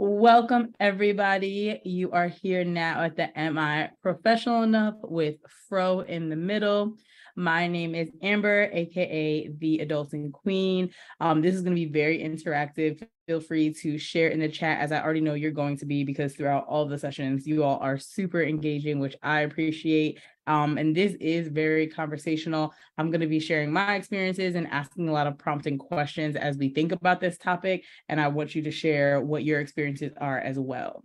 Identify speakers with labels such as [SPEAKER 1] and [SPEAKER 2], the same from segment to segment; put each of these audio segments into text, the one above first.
[SPEAKER 1] Welcome, everybody. You are here now at the Am I Professional Enough with Fro in the middle. My name is Amber, aka the Adulting Queen. This is going to be very interactive. Feel free to share in the chat, as I already know you're going to be, because throughout all the sessions, you all are super engaging, which I appreciate. And this is very conversational. I'm going to be sharing my experiences and asking a lot of prompting questions as we think about this topic. And I want you to share what your experiences are as well.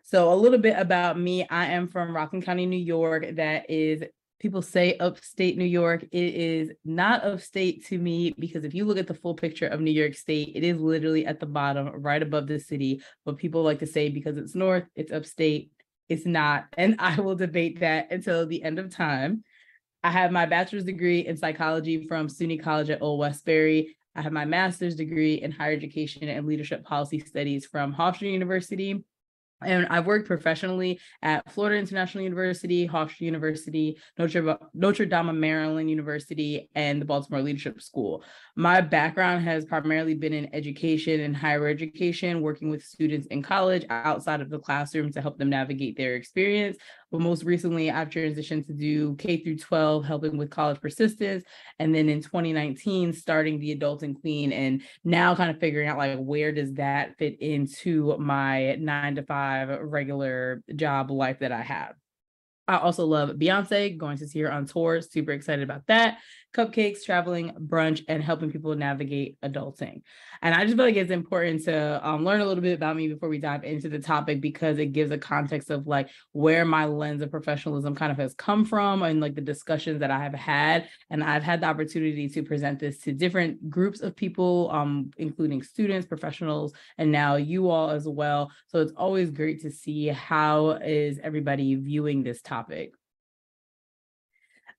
[SPEAKER 1] So a little bit about me. I am from Rockland County, New York. That is, people say upstate New York. It is not upstate to me, because if you look at the full picture of New York State, it is literally at the bottom, right above the city. But people like to say because it's north, it's upstate. It's not. And I will debate that until the end of time. I have my bachelor's degree in psychology from SUNY College at Old Westbury. I have my master's degree in higher education and leadership policy studies from Hofstra University. And I've worked professionally at Florida International University, Hofstra University, Notre Dame, Maryland University, and the Baltimore Leadership School. My background has primarily been in education and higher education, working with students in college outside of the classroom to help them navigate their experience. But most recently, I've transitioned to do K through 12, helping with college persistence. And then in 2019, starting the Adulting Queen, and now kind of figuring out like, where does that fit into my 9-to-5 regular job life that I have. I also love Beyonce, going to see her on tour, super excited about that. Cupcakes, traveling, brunch, and helping people navigate adulting. And I just feel like it's important to learn a little bit about me before we dive into the topic, because it gives a context of like where my lens of professionalism kind of has come from, and like the discussions that I have had. And I've had the opportunity to present this to different groups of people, including students, professionals, and now you all as well. So it's always great to see how is everybody viewing this topic.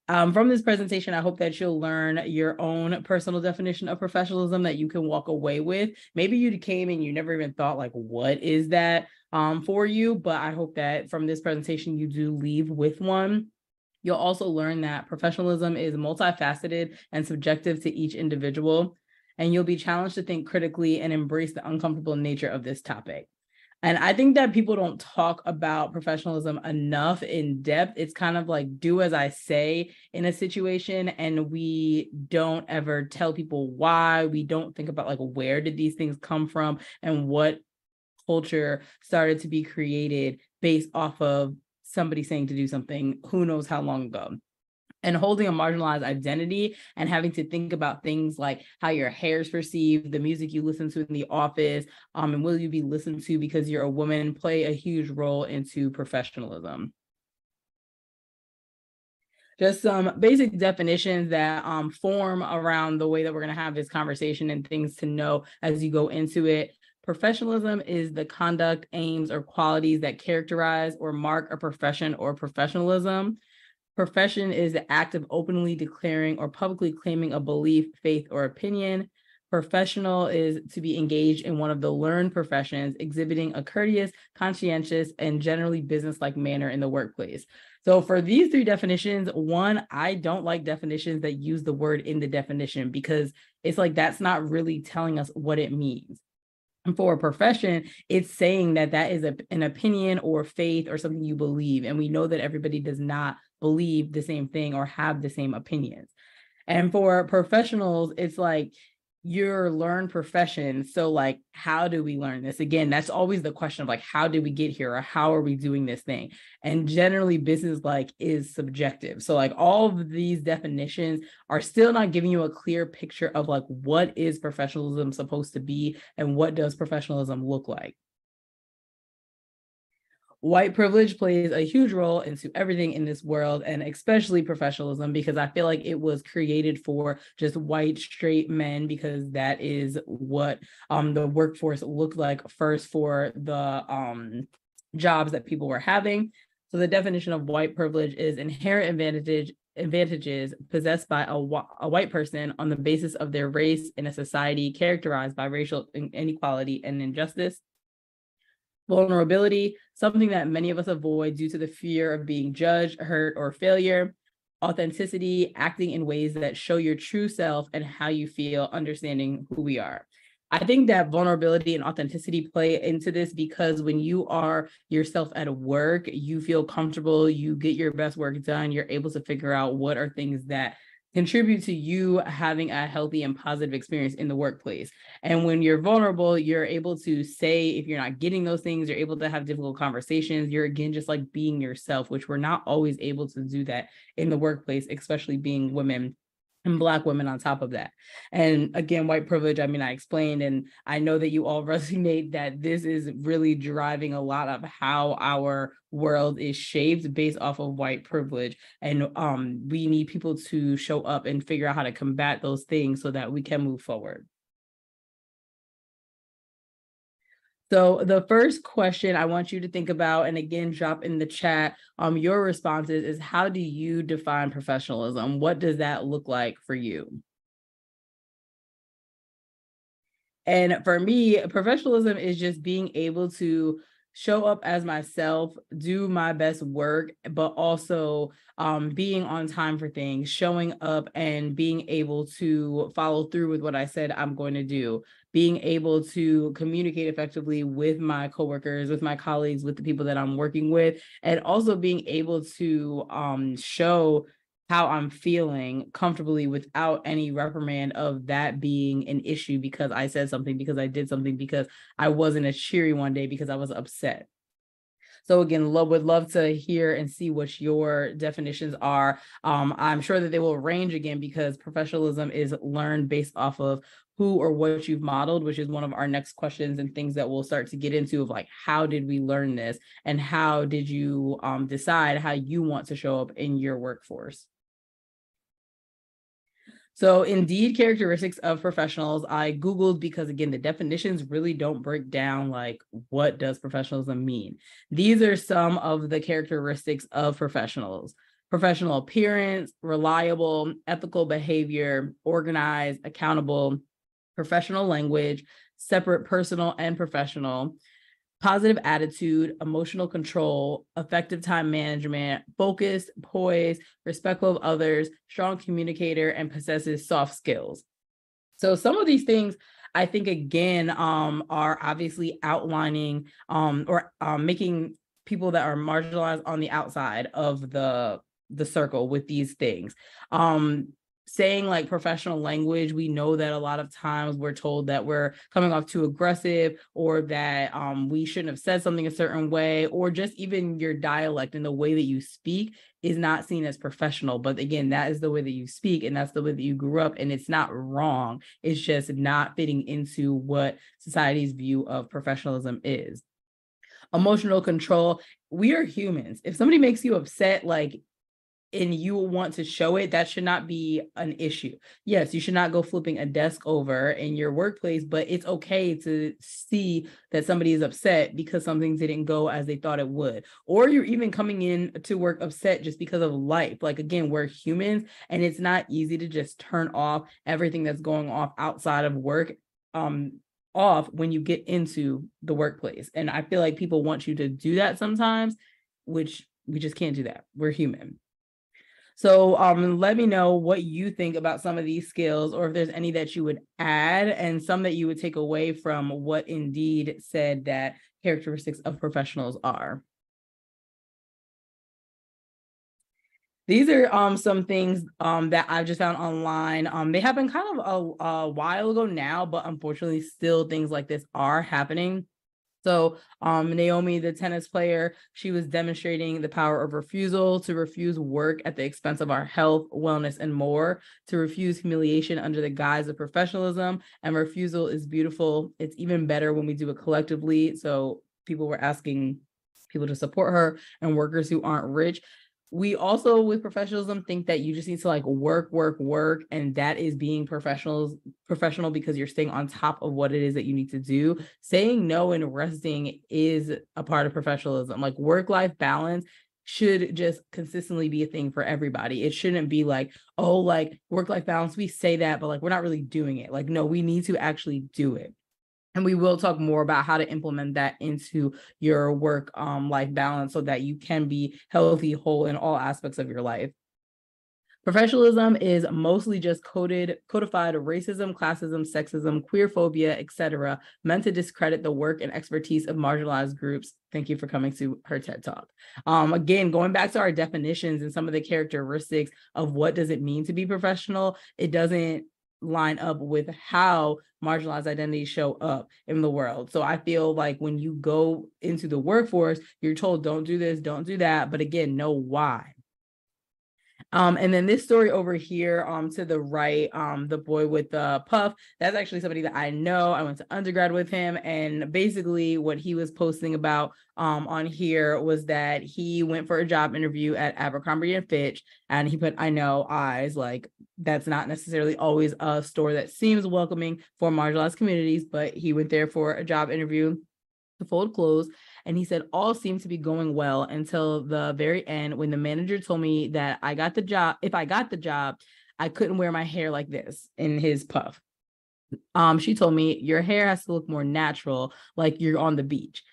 [SPEAKER 1] From this presentation, I hope that you'll learn your own personal definition of professionalism that you can walk away with. Maybe you came and you never even thought like, what is that for you? But I hope that from this presentation, you do leave with one. You'll also learn that professionalism is multifaceted and subjective to each individual, and you'll be challenged to think critically and embrace the uncomfortable nature of this topic. And I think that people don't talk about professionalism enough in depth. It's kind of like do as I say in a situation, and we don't ever tell people why. We don't think about like, where did these things come from and what culture started to be created based off of somebody saying to do something who knows how long ago. And holding a marginalized identity and having to think about things like how your hair is perceived, the music you listen to in the office, and will you be listened to because you're a woman, play a huge role into professionalism. Just some basic definitions that form around the way that we're going to have this conversation, and things to know as you go into it. Professionalism is the conduct, aims, or qualities that characterize or mark a profession or professionalism. Profession is the act of openly declaring or publicly claiming a belief, faith, or opinion. Professional is to be engaged in one of the learned professions, exhibiting a courteous, conscientious, and generally business-like manner in the workplace. So for these three definitions, one, I don't like definitions that use the word in the definition, because it's like that's not really telling us what it means. And for a profession, it's saying that that is an opinion or faith or something you believe. And we know that everybody does not believe the same thing or have the same opinions. And for professionals, it's like your learned profession. So like, how do we learn this? Again, that's always the question of like, how did we get here, or how are we doing this thing? And generally business like is subjective. So like all of these definitions are still not giving you a clear picture of like, what is professionalism supposed to be and what does professionalism look like? White privilege plays a huge role into everything in this world, and especially professionalism, because I feel like it was created for just white straight men, because that is what the workforce looked like first for the jobs that people were having. So the definition of white privilege is inherent advantages possessed by a white person on the basis of their race in a society characterized by racial inequality and injustice. Vulnerability, something that many of us avoid due to the fear of being judged, hurt, or failure. Authenticity, acting in ways that show your true self and how you feel, understanding who we are. I think that vulnerability and authenticity play into this, because when you are yourself at work, you feel comfortable, you get your best work done, you're able to figure out what are things that contribute to you having a healthy and positive experience in the workplace. And when you're vulnerable, you're able to say if you're not getting those things, you're able to have difficult conversations. You're again just like being yourself, which we're not always able to do that in the workplace, especially being women and Black women on top of that. And again, white privilege, I mean, I explained, and I know that you all resonate that this is really driving a lot of how our world is shaped based off of white privilege. And we need people to show up and figure out how to combat those things so that we can move forward. So the first question I want you to think about, and again, drop in the chat your responses, is how do you define professionalism? What does that look like for you? And for me, professionalism is just being able to show up as myself, do my best work, but also being on time for things, showing up and being able to follow through with what I said I'm going to do, being able to communicate effectively with my coworkers, with my colleagues, with the people that I'm working with, and also being able to show how I'm feeling comfortably without any reprimand of that being an issue because I said something, because I did something, because I wasn't as cheery one day because I was upset. So again, would love to hear and see what your definitions are. I'm sure that they will range again because professionalism is learned based off of who or what you've modeled, which is one of our next questions and things that we'll start to get into of like, how did we learn this? And how did you decide how you want to show up in your workforce? So Indeed characteristics of professionals, I Googled because again, the definitions really don't break down like what does professionalism mean. These are some of the characteristics of professionals: professional appearance, reliable, ethical behavior, organized, accountable, professional language, separate personal and professional, positive attitude, emotional control, effective time management, focused, poised, respectful of others, strong communicator, and possesses soft skills. So some of these things I think again are obviously outlining or making people that are marginalized on the outside of the circle with these things. Saying like professional language, we know that a lot of times we're told that we're coming off too aggressive, or that we shouldn't have said something a certain way, or just even your dialect and the way that you speak is not seen as professional. But again, that is the way that you speak and that's the way that you grew up, and it's not wrong. It's just not fitting into what society's view of professionalism is. Emotional control. We are humans. If somebody makes you upset, like, and you want to show it, that should not be an issue. Yes, you should not go flipping a desk over in your workplace, but it's okay to see that somebody is upset because something didn't go as they thought it would. Or you're even coming in to work upset just because of life. Like, again, we're humans, and it's not easy to just turn off everything that's going off outside of work off when you get into the workplace. And I feel like people want you to do that sometimes, which we just can't do that. We're human. So let me know what you think about some of these skills, or if there's any that you would add and some that you would take away from what Indeed said that characteristics of professionals are. These are some things that I've just found online. They happened kind of a while ago now, but unfortunately still things like this are happening. So Naomi, the tennis player, she was demonstrating the power of refusal, to refuse work at the expense of our health, wellness, and more, to refuse humiliation under the guise of professionalism. And refusal is beautiful. It's even better when we do it collectively. So people were asking people to support her and workers who aren't rich. We also, with professionalism, think that you just need to like work, and that is being professional because you're staying on top of what it is that you need to do. Saying no and resting is a part of professionalism. Like, work-life balance should just consistently be a thing for everybody. It shouldn't be like, oh, like work-life balance, we say that, but like we're not really doing it. Like, no, we need to actually do it. And we will talk more about how to implement that into your work life balance so that you can be healthy, whole in all aspects of your life. Professionalism is mostly just codified racism, classism, sexism, queerphobia, etc., meant to discredit the work and expertise of marginalized groups. Thank you for coming to her TED Talk. Again, going back to our definitions and some of the characteristics of what does it mean to be professional, it doesn't line up with how marginalized identities show up in the world. So I feel like when you go into the workforce, you're told don't do this, don't do that, but again, know why. And then this story over here to the right, the boy with the puff, that's actually somebody that I know. I went to undergrad with him, and basically what he was posting about on here was that he went for a job interview at Abercrombie and Fitch, and he put, I know, eyes, like that's not necessarily always a store that seems welcoming for marginalized communities, but he went there for a job interview to fold clothes. And he said all seemed to be going well until the very end, when the manager told me that I got the job. If I got the job, I couldn't wear my hair like this in his puff. She told me your hair has to look more natural, like you're on the beach.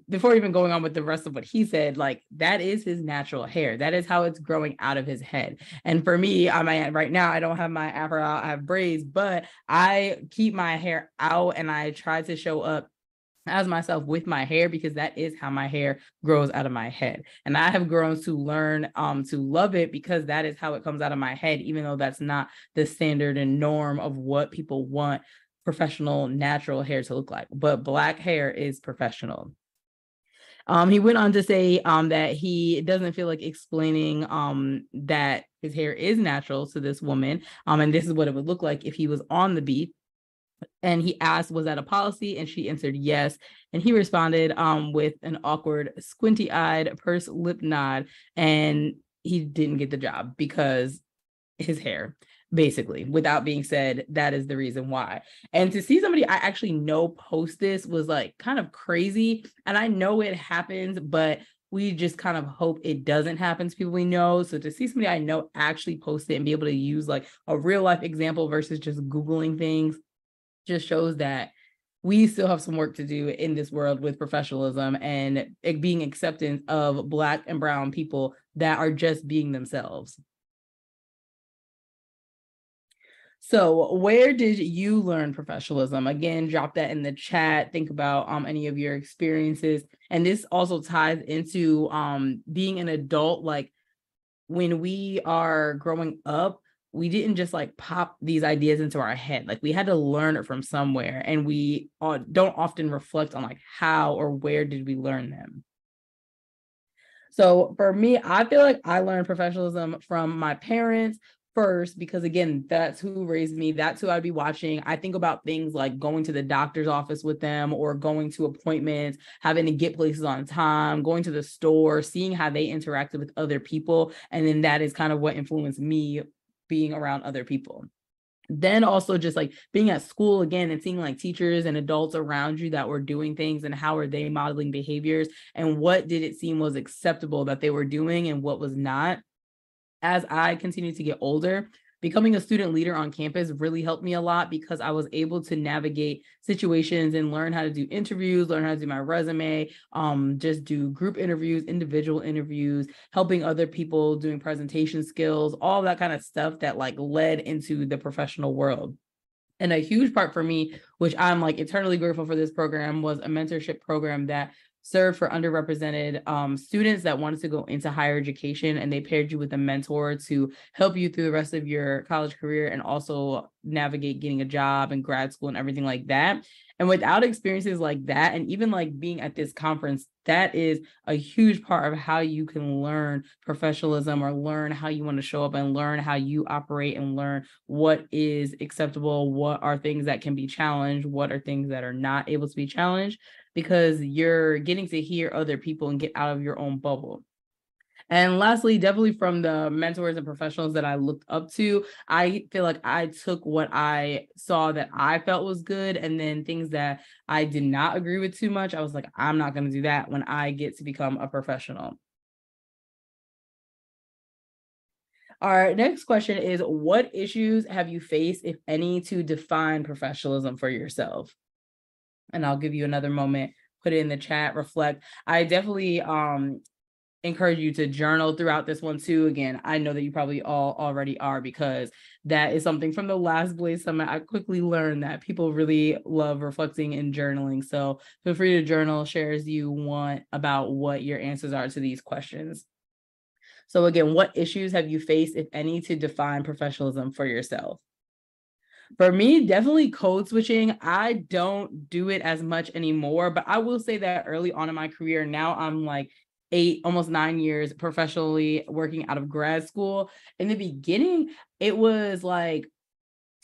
[SPEAKER 1] Before even going on with the rest of what he said, like that is his natural hair. That is how it's growing out of his head. And for me, right now, I don't have my afro out, I have braids, but I keep my hair out and I try to show up as myself with my hair, because that is how my hair grows out of my head. And I have grown to learn to love it, because that is how it comes out of my head, even though that's not the standard and norm of what people want professional natural hair to look like. But Black hair is professional. He went on to say that he doesn't feel like explaining that his hair is natural to this woman, and this is what it would look like if he was on the beach. And he asked, was that a policy? And she answered yes. And he responded with an awkward, squinty-eyed, pursed lip nod. And he didn't get the job because his hair, basically, without being said, that is the reason why. And to see somebody I actually know post this was like kind of crazy. And I know it happens, but we just kind of hope it doesn't happen to people we know. So to see somebody I know actually post it and be able to use like a real life example versus just Googling things just shows that we still have some work to do in this world with professionalism and it being acceptance of Black and brown people that are just being themselves. So where did you learn professionalism? Again, drop that in the chat. Think about any of your experiences. And this also ties into being an adult. Like when we are growing up, we didn't just like pop these ideas into our head. Like we had to learn it from somewhere, and we don't often reflect on like how or where did we learn them. So for me, I feel like I learned professionalism from my parents first, because again, that's who raised me. That's who I'd be watching. I think about things like going to the doctor's office with them or going to appointments, having to get places on time, going to the store, seeing how they interacted with other people. And then that is kind of what influenced me being around other people. Then also just like being at school again and seeing like teachers and adults around you that were doing things, and how are they modeling behaviors, and what did it seem was acceptable that they were doing and what was not. As I continued to get older, becoming a student leader on campus really helped me a lot, because I was able to navigate situations and learn how to do interviews, learn how to do my resume, just do group interviews, individual interviews, helping other people, doing presentation skills, all that kind of stuff that like led into the professional world. And a huge part for me, which I'm like eternally grateful for this program, was a mentorship program that served for underrepresented students that wanted to go into higher education, and they paired you with a mentor to help you through the rest of your college career and also navigate getting a job and grad school and everything like that. And without experiences like that, and even like being at this conference, that is a huge part of how you can learn professionalism, or learn how you want to show up, and learn how you operate, and learn what is acceptable, what are things that can be challenged, what are things that are not able to be challenged, because you're getting to hear other people and get out of your own bubble. And lastly, definitely from the mentors and professionals that I looked up to, I feel like I took what I saw that I felt was good, and then things that I did not agree with too much, I was like, I'm not going to do that when I get to become a professional. Our next question is, what issues have you faced, if any, to define professionalism for yourself? And I'll give you another moment, put it in the chat, reflect. I definitely encourage you to journal throughout this one too. Again, I know that you probably all already are, because that is something from the last Blaze Summit. I quickly learned that people really love reflecting and journaling. So feel free to journal, share as you want about what your answers are to these questions. So again, what issues have you faced, if any, to define professionalism for yourself? For me, definitely code switching. I don't do it as much anymore, but I will say that early on in my career, now I'm like 8, almost 9 years professionally working out of grad school. In the beginning, it was like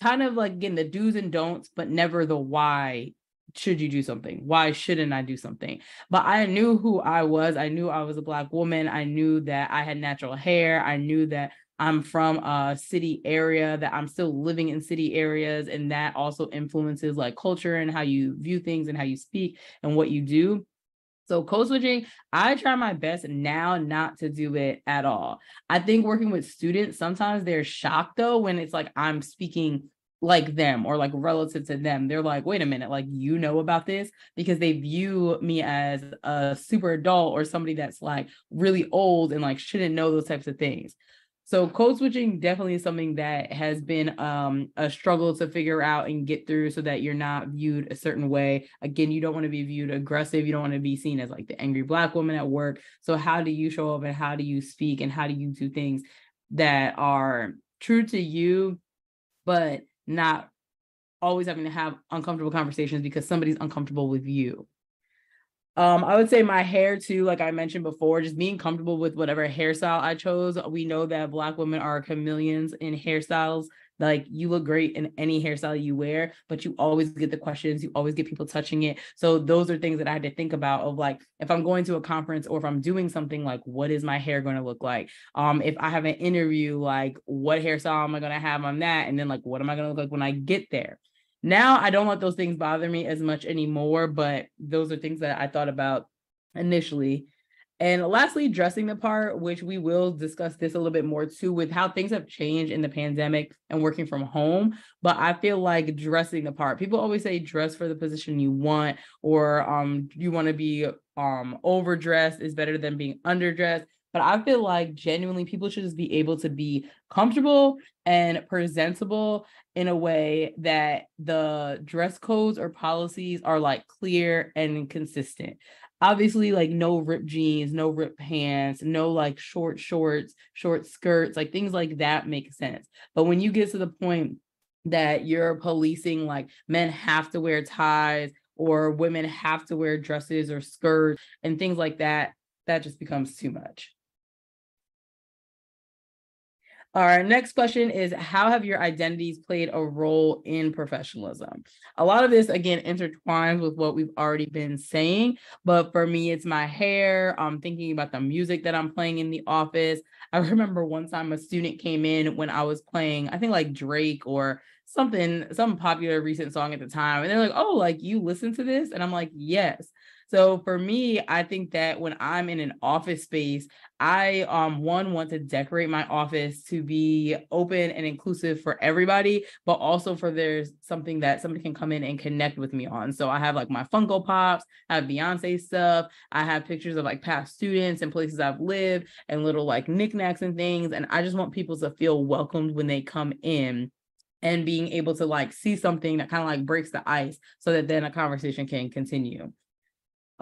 [SPEAKER 1] kind of like, again, the do's and don'ts, but never the why should you do something? Why shouldn't I do something? But I knew who I was. I knew I was a Black woman. I knew that I had natural hair. I knew that I'm from a city area, that I'm still living in city areas. And that also influences like culture and how you view things and how you speak and what you do. So code switching, I try my best now not to do it at all. I think working with students, sometimes they're shocked though, when it's like I'm speaking like them or like relative to them. They're like, wait a minute, like, you know about this? Because they view me as a super adult or somebody that's like really old and like shouldn't know those types of things. So code switching definitely is something that has been a struggle to figure out and get through, so that you're not viewed a certain way. Again, you don't want to be viewed aggressive. You don't want to be seen as like the angry Black woman at work. So how do you show up and how do you speak and how do you do things that are true to you, but not always having to have uncomfortable conversations because somebody's uncomfortable with you? I would say my hair too, like I mentioned before, just being comfortable with whatever hairstyle I chose. We know that Black women are chameleons in hairstyles. Like, you look great in any hairstyle you wear, but you always get the questions, you always get people touching it. So those are things that I had to think about, of like, if I'm going to a conference or if I'm doing something, like, what is my hair going to look like? If I have an interview, like, what hairstyle am I going to have on that? And then like, what am I going to look like when I get there? Now I don't let those things bother me as much anymore, but those are things that I thought about initially. And lastly, dressing the part, which we will discuss this a little bit more too, with how things have changed in the pandemic and working from home. But I feel like dressing the part, people always say dress for the position you want, or you want to be overdressed is better than being underdressed. But I feel like genuinely people should just be able to be comfortable and presentable in a way that the dress codes or policies are like clear and consistent. Obviously, like no ripped jeans, no ripped pants, no like short shorts, short skirts, like things like that make sense. But when you get to the point that you're policing, like men have to wear ties or women have to wear dresses or skirts and things like that, that just becomes too much. All right, next question is, how have your identities played a role in professionalism? A lot of this, again, intertwines with what we've already been saying, but for me, it's my hair. I'm thinking about the music that I'm playing in the office. I remember one time a student came in when I was playing, I think like Drake or something, some popular recent song at the time. And they're like, oh, like you listen to this? And I'm like, yes. So for me, I think that when I'm in an office space, I want to decorate my office to be open and inclusive for everybody, but also for there's something that somebody can come in and connect with me on. So I have like my Funko Pops, I have Beyonce stuff, I have pictures of like past students and places I've lived and little like knickknacks and things. And I just want people to feel welcomed when they come in, and being able to like see something that kind of like breaks the ice so that then a conversation can continue.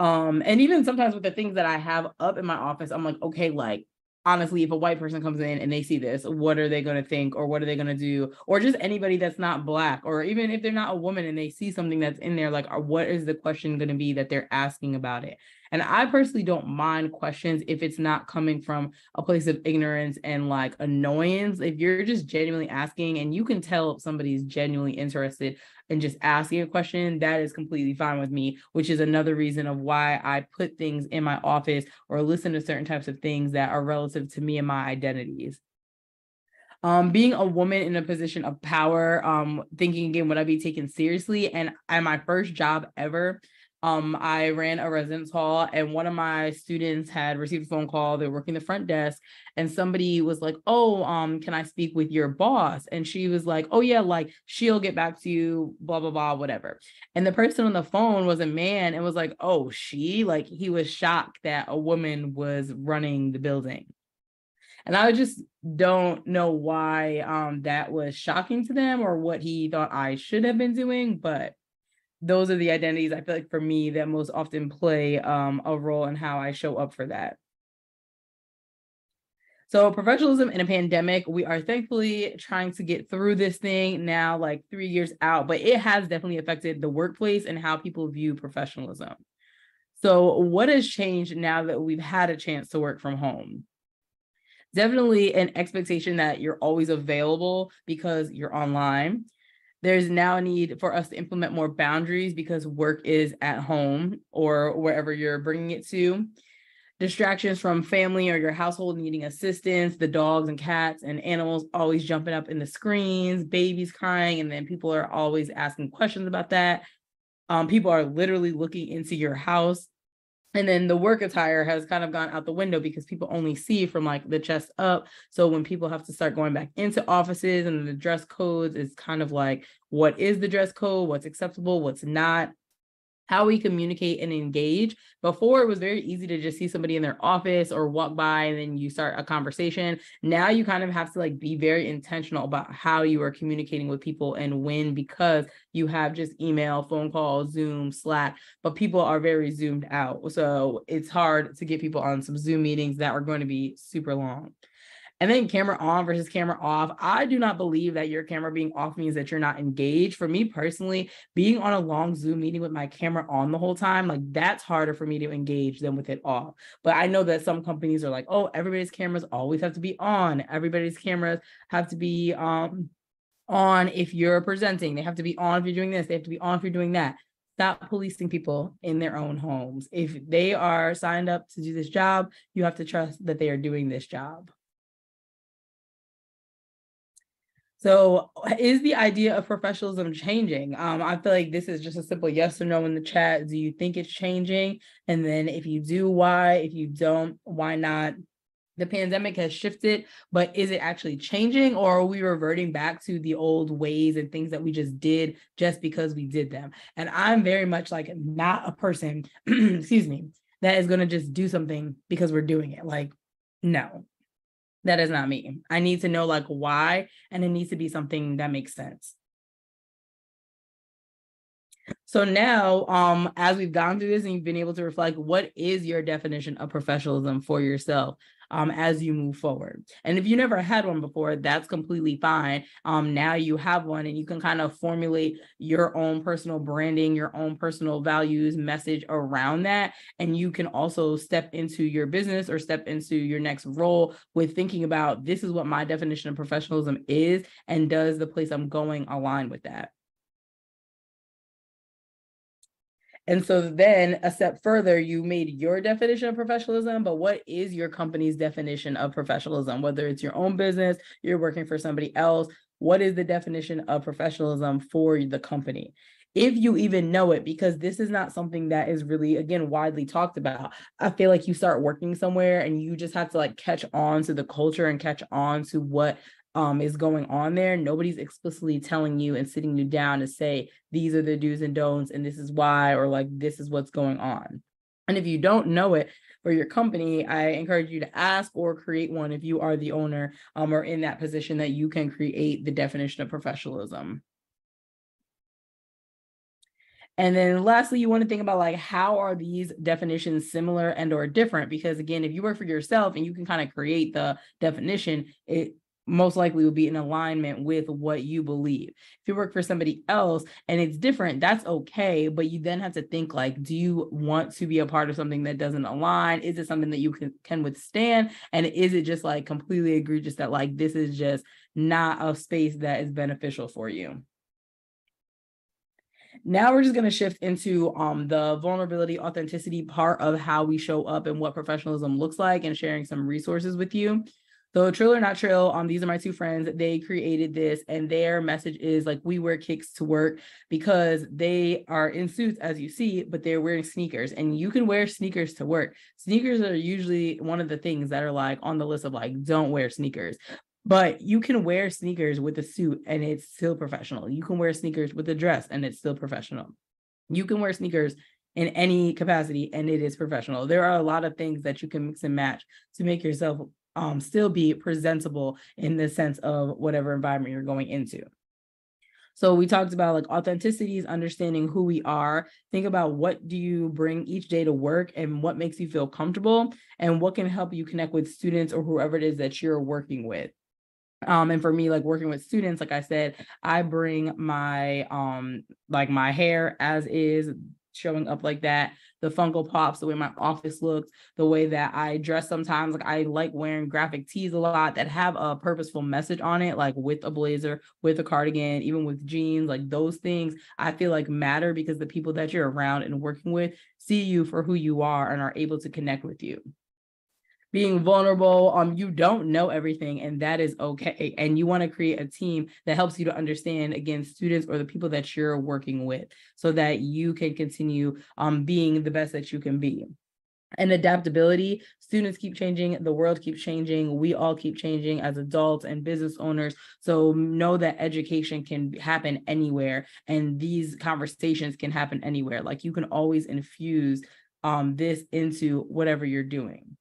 [SPEAKER 1] And even sometimes with the things that I have up in my office, I'm like, okay, like, honestly, if a white person comes in and they see this, what are they going to think, or what are they going to do? Or just anybody that's not Black, or even if they're not a woman and they see something that's in there, like, what is the question going to be that they're asking about it? And I personally don't mind questions if it's not coming from a place of ignorance and like annoyance. If you're just genuinely asking and you can tell if somebody's genuinely interested and just asking a question, that is completely fine with me, which is another reason of why I put things in my office or listen to certain types of things that are relative to me and my identities. Being a woman in a position of power, thinking again, would I be taken seriously? And at my first job ever, I ran a residence hall, and one of my students had received a phone call. They were working the front desk, and somebody was like, "Oh, can I speak with your boss?" And she was like, "Oh yeah, like she'll get back to you, blah blah blah, whatever." And the person on the phone was a man, and was like, "Oh, she?" Like he was shocked that a woman was running the building. And I just don't know why that was shocking to them, or what he thought I should have been doing, but those are the identities I feel like for me that most often play a role in how I show up for that. So professionalism in a pandemic, we are thankfully trying to get through this thing now, like 3 years out, but it has definitely affected the workplace and how people view professionalism. So what has changed now that we've had a chance to work from home? Definitely an expectation that you're always available because you're online. There's now a need for us to implement more boundaries because work is at home or wherever you're bringing it to. Distractions from family or your household needing assistance, the dogs and cats and animals always jumping up in the screens, babies crying, and then people are always asking questions about that. People are literally looking into your house. And then the work attire has kind of gone out the window because people only see from like the chest up. So when people have to start going back into offices and the dress codes is kind of like, what is the dress code? What's acceptable? What's not? How we communicate and engage. Before, it was very easy to just see somebody in their office or walk by and then you start a conversation. Now you kind of have to like be very intentional about how you are communicating with people and when, because you have just email, phone call, Zoom, Slack, but people are very zoomed out. So it's hard to get people on some Zoom meetings that are going to be super long. And then camera on versus camera off. I do not believe that your camera being off means that you're not engaged. For me personally, being on a long Zoom meeting with my camera on the whole time, like that's harder for me to engage than with it off. But I know that some companies are like, oh, everybody's cameras always have to be on. Everybody's cameras have to be on if you're presenting. They have to be on if you're doing this. They have to be on if you're doing that. Stop policing people in their own homes. If they are signed up to do this job, you have to trust that they are doing this job. So is the idea of professionalism changing? I feel like this is just a simple yes or no in the chat. Do you think it's changing? And then if you do, why? If you don't, why not? The pandemic has shifted, but is it actually changing, or are we reverting back to the old ways and things that we just did just because we did them? And I'm very much like not a person, excuse me, that is going to just do something because we're doing it. Like, no. That is not me. I need to know like why, and it needs to be something that makes sense. So now, as we've gone through this and you've been able to reflect, what is your definition of professionalism for yourself as you move forward? And if you never had one before, that's completely fine. Now you have one and you can kind of formulate your own personal branding, your own personal values, message around that. And you can also step into your business or step into your next role with thinking about, this is what my definition of professionalism is, and does the place I'm going align with that? And so then a step further, you made your definition of professionalism, but what is your company's definition of professionalism? Whether it's your own business, you're working for somebody else, what is the definition of professionalism for the company? If you even know it, because this is not something that is really, again, widely talked about. I feel like you start working somewhere and you just have to like catch on to the culture and catch on to what is going on there. Nobody's explicitly telling you and sitting you down to say, these are the do's and don'ts, and this is why, or like, this is what's going on. And if you don't know it for your company, I encourage you to ask or create one if you are the owner or in that position that you can create the definition of professionalism. And then lastly, you want to think about like, how are these definitions similar and or different? Because again, if you work for yourself and you can kind of create the definition, it most likely will be in alignment with what you believe. If you work for somebody else and it's different, that's okay. But you then have to think like, do you want to be a part of something that doesn't align? Is it something that you can withstand? And is it just like completely egregious that like, this is just not a space that is beneficial for you? Now we're just going to shift into the vulnerability, authenticity part of how we show up and what professionalism looks like, and sharing some resources with you. So Trill or Not Trill, these are my two friends. They created this, and their message is like, we wear kicks to work, because they are in suits, as you see, but they're wearing sneakers, and you can wear sneakers to work. Sneakers are usually one of the things that are like on the list of like, don't wear sneakers. But you can wear sneakers with a suit and it's still professional. You can wear sneakers with a dress and it's still professional. You can wear sneakers in any capacity and it is professional. There are a lot of things that you can mix and match to make yourself still be presentable in the sense of whatever environment you're going into. So we talked about like authenticity is understanding who we are. Think about what do you bring each day to work and what makes you feel comfortable and what can help you connect with students or whoever it is that you're working with. And for me, like working with students, like I said, I bring my like my hair as is, showing up like that, the Funko Pops, the way my office looks, the way that I dress sometimes. Like I like wearing graphic tees a lot that have a purposeful message on it, like with a blazer, with a cardigan, even with jeans. Like those things I feel like matter because the people that you're around and working with see you for who you are and are able to connect with you. Being vulnerable, you don't know everything, and that is okay. And you want to create a team that helps you to understand, again, students or the people that you're working with, so that you can continue being the best that you can be. And adaptability, students keep changing, the world keeps changing, we all keep changing as adults and business owners. So know that education can happen anywhere, and these conversations can happen anywhere. Like you can always infuse this into whatever you're doing.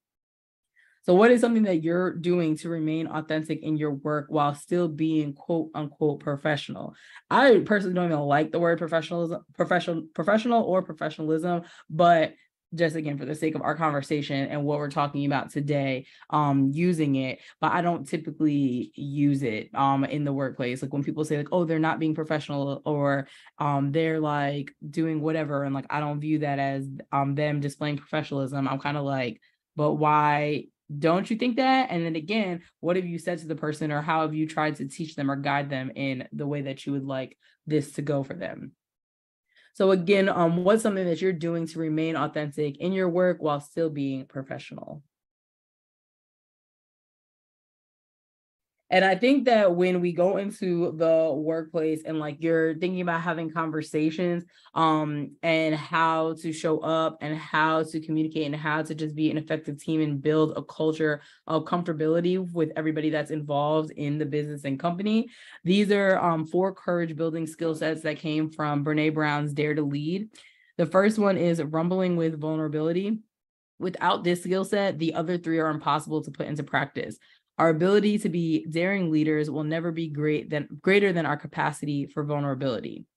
[SPEAKER 1] So what is something that you're doing to remain authentic in your work while still being quote unquote professional? I personally don't even like the word professional or professionalism, but just again, for the sake of our conversation and what we're talking about today, using it, but I don't typically use it in the workplace. Like when people say like, oh, they're not being professional, or they're like doing whatever, and like I don't view that as them displaying professionalism. I'm kind of like, but why don't you think that? And then again, what have you said to the person, or how have you tried to teach them or guide them in the way that you would like this to go for them? So again, what's something that you're doing to remain authentic in your work while still being professional? And I think that when we go into the workplace and like you're thinking about having conversations and how to show up and how to communicate and how to just be an effective team and build a culture of comfortability with everybody that's involved in the business and company, these are 4 courage building skill sets that came from Brene Brown's Dare to Lead. The first one is rumbling with vulnerability. Without this skill set, the other 3 are impossible to put into practice. Our ability to be daring leaders will never be greater than our capacity for vulnerability.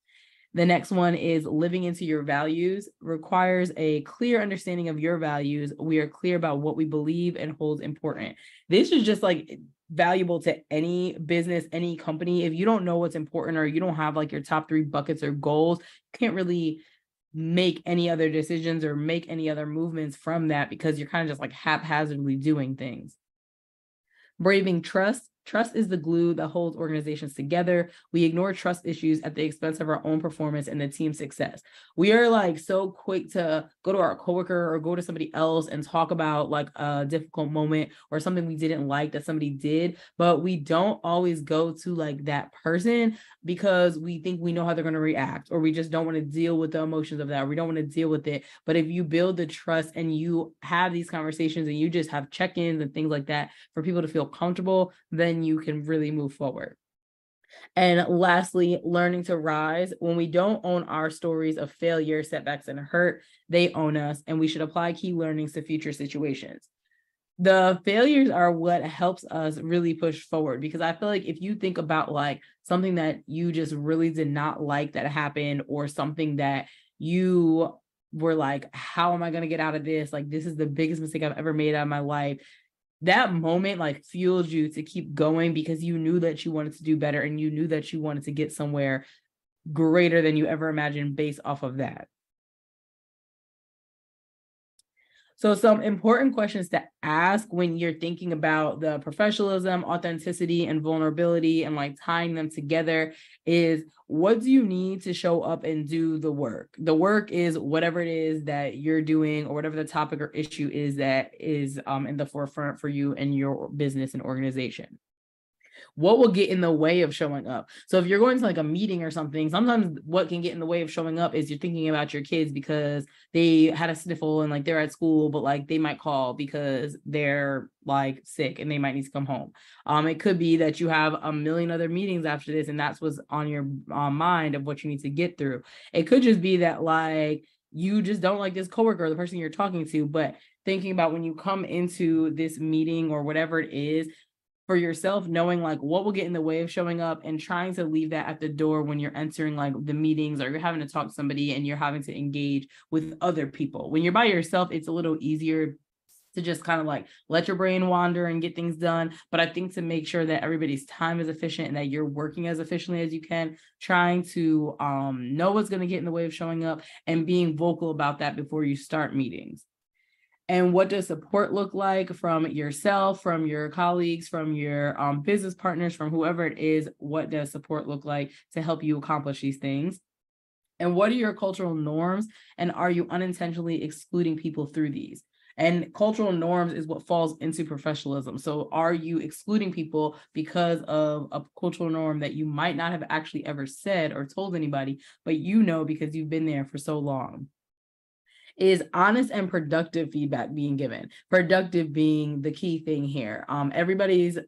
[SPEAKER 1] The next one is living into your values. Requires a clear understanding of your values. We are clear about what we believe and hold important. This is just like valuable to any business, any company. If you don't know what's important, or you don't have like your top 3 buckets or goals, you can't really make any other decisions or make any other movements from that, because you're kind of just like haphazardly doing things. Braving trust. Trust is the glue that holds organizations together. We ignore trust issues at the expense of our own performance and the team's success. We are like so quick to go to our coworker or go to somebody else and talk about like a difficult moment or something we didn't like that somebody did, but we don't always go to like that person because we think we know how they're going to react, or we just don't want to deal with the emotions of that. Or we don't want to deal with it. But if you build the trust and you have these conversations and you just have check-ins and things like that for people to feel comfortable, then you can really move forward. And lastly, learning to rise. When we don't own our stories of failure, setbacks, and hurt, they own us, and we should apply key learnings to future situations. The failures are what helps us really push forward, because I feel like if you think about like something that you just really did not like that happened, or something that you were like, how am I going to get out of this? Like, this is the biggest mistake I've ever made out of my life. That moment like fueled you to keep going because you knew that you wanted to do better, and you knew that you wanted to get somewhere greater than you ever imagined based off of that. So some important questions to ask when you're thinking about the professionalism, authenticity, and vulnerability and like tying them together is, what do you need to show up and do the work? The work is whatever it is that you're doing or whatever the topic or issue is that is in the forefront for you and your business and organization. What will get in the way of showing up? So if you're going to like a meeting or something, sometimes what can get in the way of showing up is you're thinking about your kids because they had a sniffle and like they're at school, but like they might call because they're like sick and they might need to come home. It could be that you have a million other meetings after this and that's what's on your mind of what you need to get through. It could just be that like you just don't like this coworker or the person you're talking to, but thinking about when you come into this meeting or whatever it is, for yourself, knowing like what will get in the way of showing up and trying to leave that at the door when you're entering like the meetings or you're having to talk to somebody and you're having to engage with other people. When you're by yourself, it's a little easier to just kind of like let your brain wander and get things done. But I think to make sure that everybody's time is efficient and that you're working as efficiently as you can, trying to know what's going to get in the way of showing up and being vocal about that before you start meetings. And what does support look like from yourself, from your colleagues, from your business partners, from whoever it is? What does support look like to help you accomplish these things? And what are your cultural norms? And are you unintentionally excluding people through these? And cultural norms is what falls into professionalism. So are you excluding people because of a cultural norm that you might not have actually ever said or told anybody, but you know because you've been there for so long? Is honest and productive feedback being given? Productive being the key thing here. Everybody's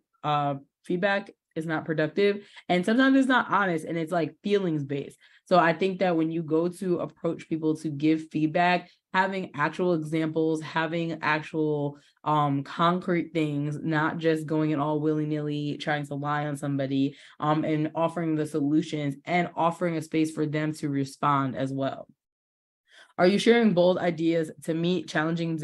[SPEAKER 1] feedback is not productive, and sometimes it's not honest, and it's like feelings based. So I think that when you go to approach people to give feedback, having actual examples, having actual concrete things, not just going in all willy-nilly trying to lie on somebody, and offering the solutions and offering a space for them to respond as well. Are you sharing bold ideas to meet changing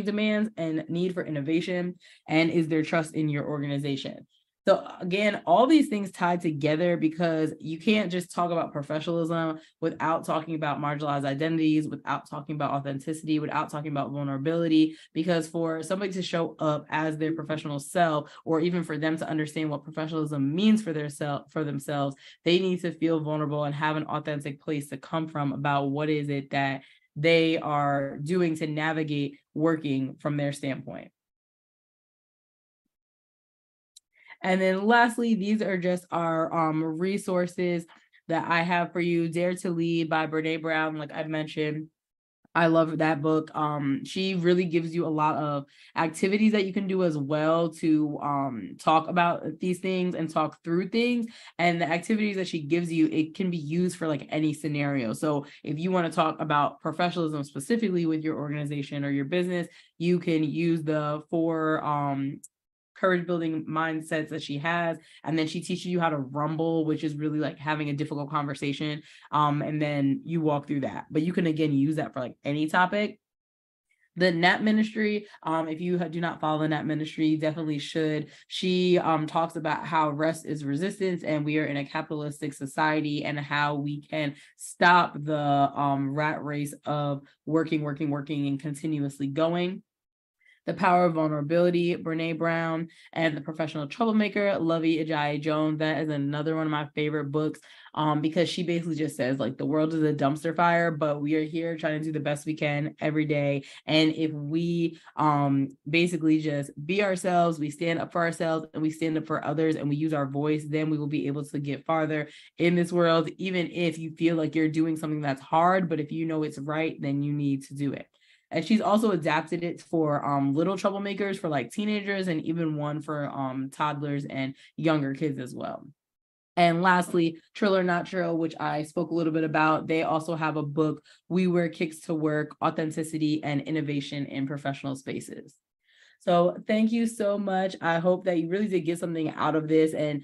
[SPEAKER 1] demands and need for innovation? And is there trust in your organization? So again, all these things tied together because you can't just talk about professionalism without talking about marginalized identities, without talking about authenticity, without talking about vulnerability, because for somebody to show up as their professional self, or even for them to understand what professionalism means for themselves, they need to feel vulnerable and have an authentic place to come from about what is it that they are doing to navigate working from their standpoint. And then lastly, these are just our resources that I have for you. Dare to Lead by Brene Brown, like I mentioned. I love that book. She really gives you a lot of activities that you can do as well to talk about these things and talk through things. And the activities that she gives you, it can be used for like any scenario. So if you want to talk about professionalism specifically with your organization or your business, you can use the 4 courage building mindsets that she has, and then she teaches you how to rumble, which is really like having a difficult conversation, and then you walk through that. But you can again use that for like any topic. The Nap Ministry, if you do not follow the Nap Ministry, you definitely should. She talks about how rest is resistance and we are in a capitalistic society, and how we can stop the rat race of working and continuously going. The Power of Vulnerability, Brene Brown, and The Professional Troublemaker, Lovey Ajayi Jones. That is another one of my favorite books, because she basically just says like the world is a dumpster fire, but we are here trying to do the best we can every day. And if we basically just be ourselves, we stand up for ourselves and we stand up for others and we use our voice, then we will be able to get farther in this world, even if you feel like you're doing something that's hard. But if you know it's right, then you need to do it. And she's also adapted it for little troublemakers for like teenagers, and even one for toddlers and younger kids as well. And lastly, Trill or Not Trill, which I spoke a little bit about. They also have a book, We Wear Kicks to Work, Authenticity and Innovation in Professional Spaces. So thank you so much. I hope that you really did get something out of this, and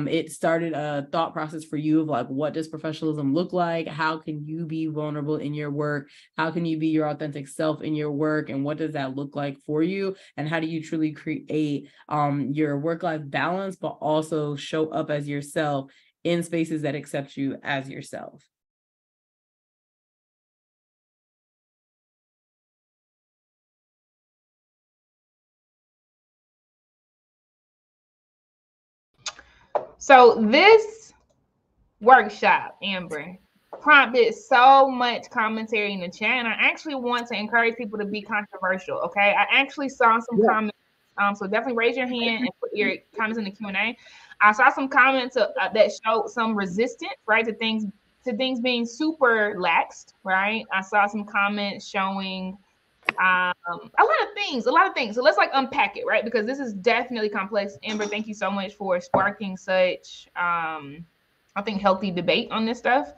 [SPEAKER 1] it started a thought process for you of like, what does professionalism look like? How can you be vulnerable in your work? How can you be your authentic self in your work? And what does that look like for you? And how do you truly create your work-life balance, but also show up as yourself in spaces that accept you as yourself?
[SPEAKER 2] So this workshop, Amber, prompted so much commentary in the chat, and I actually want to encourage people to be controversial. Okay, I actually saw some comments. So definitely raise your hand and put your comments in the Q&A. I saw some comments that showed some resistance, right, to things being super laxed, right. I saw some comments showing a lot of things. So let's like unpack it, right, because this is definitely complex. Amber, thank you so much for sparking such I think healthy debate on this stuff.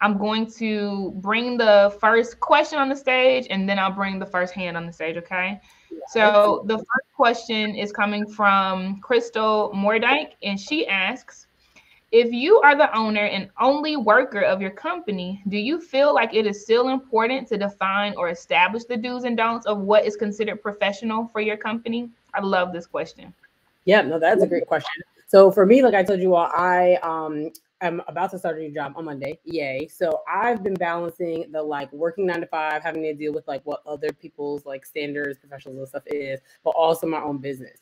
[SPEAKER 2] I'm going to bring the first question on the stage, and then I'll bring the first hand on the stage, okay? So the first question is coming from Crystal Mordyke, and she asks, if you are the owner and only worker of your company, do you feel like it is still important to define or establish the do's and don'ts of what is considered professional for your company? I love this question.
[SPEAKER 3] Yeah, no, that's a great question. So for me, like I told you all, I am about to start a new job on Monday. Yay. So I've been balancing the like working 9 to 5, having to deal with like what other people's like standards, professionals and stuff is, but also my own business.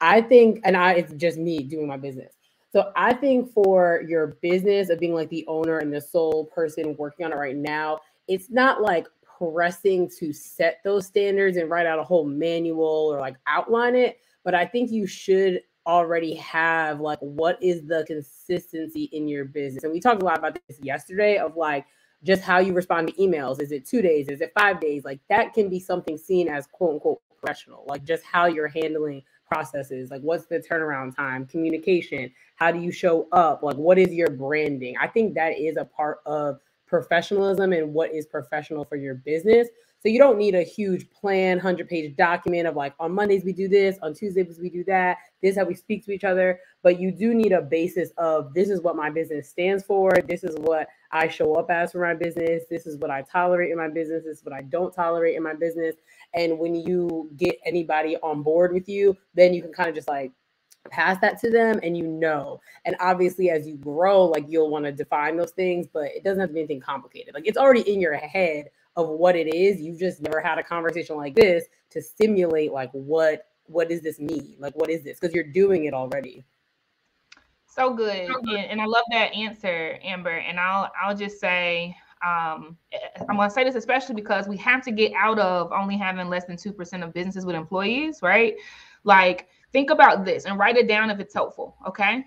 [SPEAKER 3] I think, it's just me doing my business. So I think for your business of being like the owner and the sole person working on it right now, it's not like pressing to set those standards and write out a whole manual or like outline it. But I think you should already have like what is the consistency in your business. And we talked a lot about this yesterday of like just how you respond to emails. Is it 2 days? Is it 5 days? Like that can be something seen as quote unquote professional, like just how you're handling processes, like what's the turnaround time, communication, how do you show up, like what is your branding. I think that is a part of professionalism and what is professional for your business. So you don't need a huge plan, 100-page document of like on Mondays we do this, on Tuesdays we do that, this is how we speak to each other. But you do need a basis of this is what my business stands for, this is what I show up as for my business, this is what I tolerate in my business, this is what I don't tolerate in my business. And when you get anybody on board with you, then you can kind of just like pass that to them and and obviously as you grow, like you'll want to define those things, but it doesn't have to be anything complicated. Like it's already in your head of what it is. You've just never had a conversation like this to stimulate like what does this mean, like what is this, because you're doing it already.
[SPEAKER 2] So good. And I love that answer, Amber. And I'll just say I'm going to say this especially because we have to get out of only having less than 2% of businesses with employees, right? Like, think about this and write it down if it's helpful, okay?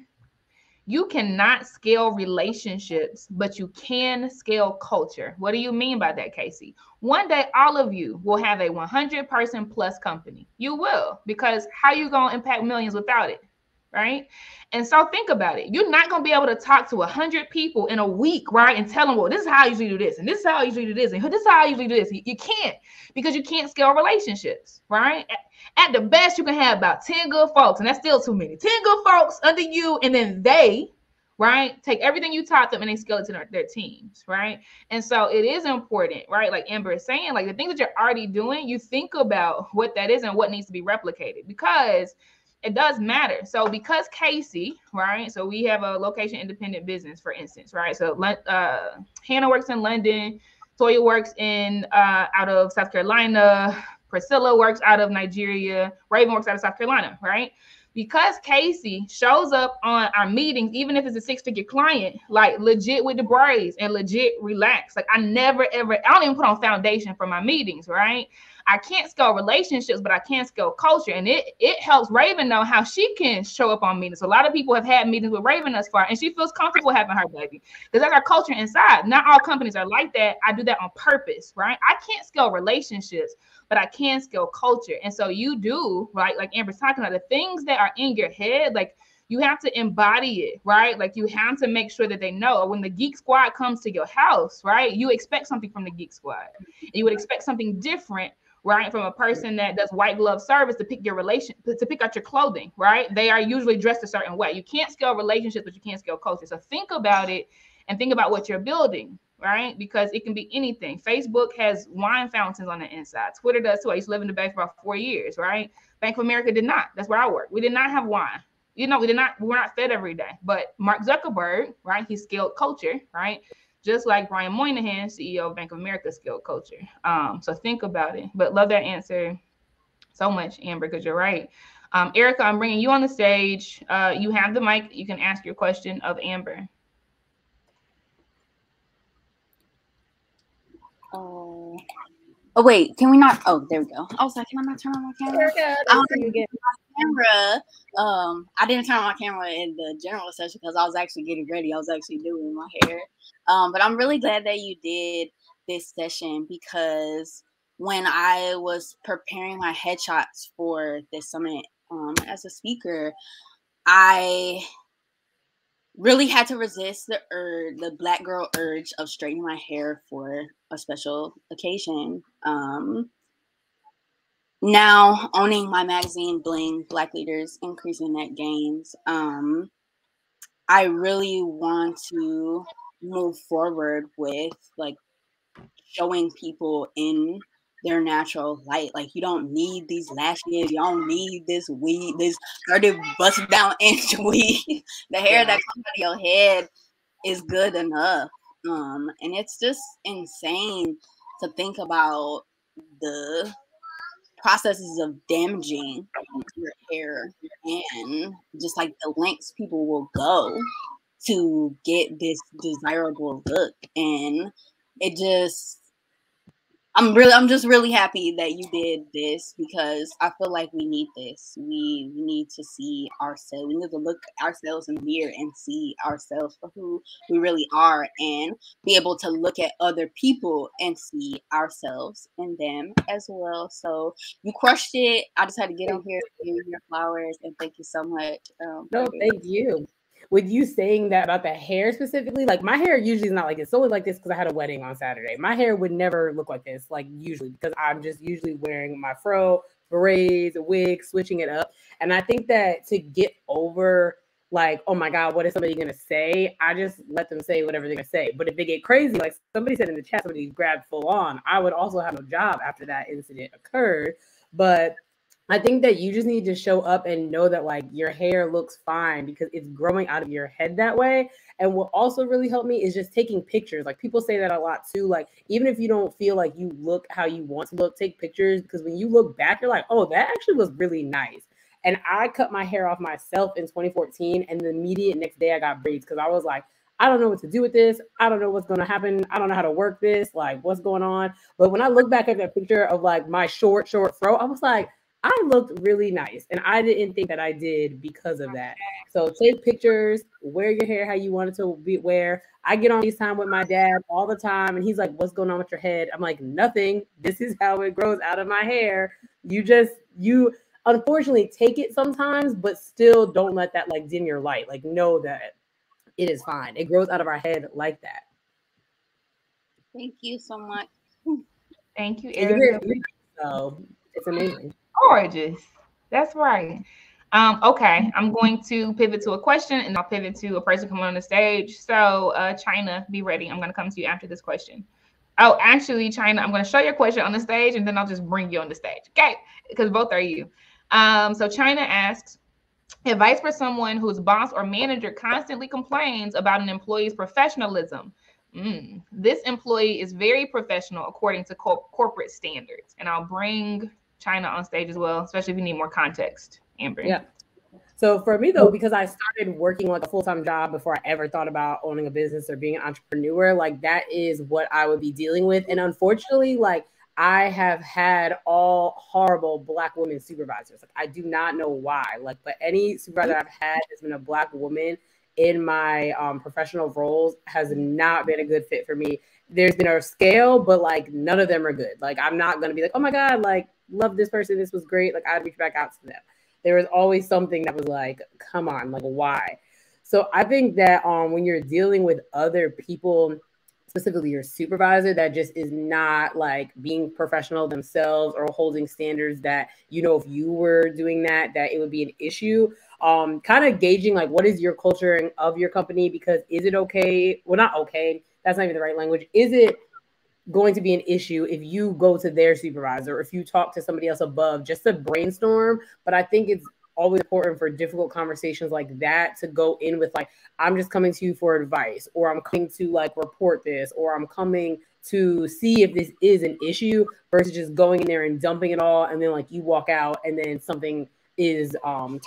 [SPEAKER 2] You cannot scale relationships, but you can scale culture. What do you mean by that, Casey? One day, all of you will have a 100-person plus company. You will, because how you going to impact millions without it? Right? And so think about it. You're not going to be able to talk to 100 people in a week, right? And tell them, well, this is how I usually do this. And this is how I usually do this. And this is how I usually do this. You can't, because you can't scale relationships, right? At the best, you can have about 10 good folks, and that's still too many. 10 good folks under you, and then they, right, take everything you taught them and they scale it to their teams, right? And so it is important, right? Like Amber is saying, like the things that you're already doing, you think about what that is and what needs to be replicated, because it does matter. So because Casey, right? So we have a location independent business, for instance, right? So Hannah works in London, Toya works in out of South Carolina, Priscilla works out of Nigeria, Raven works out of South Carolina, right? Because Casey shows up on our meetings, even if it's a 6-figure client, like legit with the braids and legit relax. Like I don't even put on foundation for my meetings, right? I can't scale relationships, but I can scale culture. And it helps Raven know how she can show up on meetings. So a lot of people have had meetings with Raven thus far, and she feels comfortable having her baby because that's our culture inside. Not all companies are like that. I do that on purpose, right? I can't scale relationships, but I can scale culture. And so you do, right? Like Amber's talking about, the things that are in your head, like you have to embody it, right? Like you have to make sure that they know when the Geek Squad comes to your house, right? You expect something from the Geek Squad. And you would expect something different, right, from a person that does white glove service to pick out your clothing, right? They are usually dressed a certain way. You can't scale relationships, but you can't scale culture. So think about it and think about what you're building, right? Because it can be anything. Facebook has wine fountains on the inside. Twitter does too. I used to live in the Bay for about 4 years, right? Bank of America did not. That's where I work. We did not have wine. We were not fed every day. But Mark Zuckerberg, right, he scaled culture, right? Just like Brian Moynihan, CEO of Bank of America, scaled culture. So think about it. But love that answer so much, Amber, because you're right. Erica, I'm bringing you on the stage. You have the mic. You can ask your question of Amber.
[SPEAKER 4] Oh, wait, can we not? Oh, there we go. I was like, can I not turn on my camera?
[SPEAKER 3] Erica,
[SPEAKER 4] I didn't turn on my camera in the general session because I was actually getting ready. I was actually doing my hair. But I'm really glad that you did this session, because when I was preparing my headshots for this summit as a speaker, I really had to resist the Black girl urge of straightening my hair for a special occasion. Now owning my magazine, Bling, Black Leaders, Increasing Net Gains, I really want to move forward with like showing people in their natural light. Like, you don't need these lashes, you don't need this weed, this 30 busted down inch weed. The hair that comes out of your head is good enough. And it's just insane to think about the processes of damaging your hair and just like the lengths people will go to get this desirable look. And it just, I'm just really happy that you did this, because I feel like we need this. We need to see ourselves. We need to look ourselves in the mirror and see ourselves for who we really are, and be able to look at other people and see ourselves in them as well. So you crushed it. I just had to get on here and give you your flowers, and thank you so much.
[SPEAKER 3] No, thank you. With you saying that about the hair specifically, like my hair usually is not like this. It's always like this because I had a wedding on Saturday. My hair would never look like this, like usually, because I'm just usually wearing my fro, berets, a wig, switching it up. And I think that to get over like, oh my God, what is somebody going to say? I just let them say whatever they're going to say. But if they get crazy, like somebody said in the chat, somebody grabbed full on, I would also have no job after that incident occurred. But I think that you just need to show up and know that like your hair looks fine because it's growing out of your head that way. And what also really helped me is just taking pictures. Like people say that a lot too. Like even if you don't feel like you look how you want to look, take pictures, because when you look back, you're like, oh, that actually was really nice. And I cut my hair off myself in 2014, and the immediate next day I got braids because I was like, I don't know what to do with this. I don't know what's going to happen. I don't know how to work this. Like what's going on. But when I look back at that picture of like my short fro, I was like, I looked really nice, and I didn't think that I did because of that. So take pictures, wear your hair how you want it to be wear. I get on FaceTime with my dad all the time, and he's like, what's going on with your head? I'm like, nothing. This is how it grows out of my hair. You unfortunately take it sometimes, but still don't let that like dim your light. Like know that it is fine. It grows out of our head like that.
[SPEAKER 4] Thank you so much.
[SPEAKER 2] Thank you, Erica.
[SPEAKER 3] So it's amazing.
[SPEAKER 2] Gorgeous. That's right. Okay, I'm going to pivot to a question, and I'll pivot to a person coming on the stage. So, China, be ready. I'm going to come to you after this question. Oh, actually, China, I'm going to show your question on the stage, and then I'll just bring you on the stage. Okay, because both are you. So China asks, advice for someone whose boss or manager constantly complains about an employee's professionalism. This employee is very professional according to corporate standards. And I'll bring China on stage as well, especially if you need more context, Amber.
[SPEAKER 3] Yeah. So for me though, because I started working like a full-time job before I ever thought about owning a business or being an entrepreneur, like that is what I would be dealing with. And unfortunately, like I have had all horrible Black women supervisors. Like I do not know why, like, but any supervisor I've had has been a Black woman in my professional roles has not been a good fit for me. There's been a scale, but like none of them are good. Like I'm not going to be like, oh my God, like love this person. This was great. Like I'd reach back out to them. There was always something that was like, come on, like why? So I think that when you're dealing with other people, specifically your supervisor, that just is not like being professional themselves or holding standards that, you know, if you were doing that it would be an issue. Kind of gauging like what is your culture of your company, because is it okay? Well, not okay. That's not even the right language. Is it going to be an issue if you go to their supervisor or if you talk to somebody else above just to brainstorm? But I think it's always important for difficult conversations like that to go in with like, I'm just coming to you for advice, or I'm coming to like report this, or I'm coming to see if this is an issue, versus just going in there and dumping it all. And then like you walk out and then something is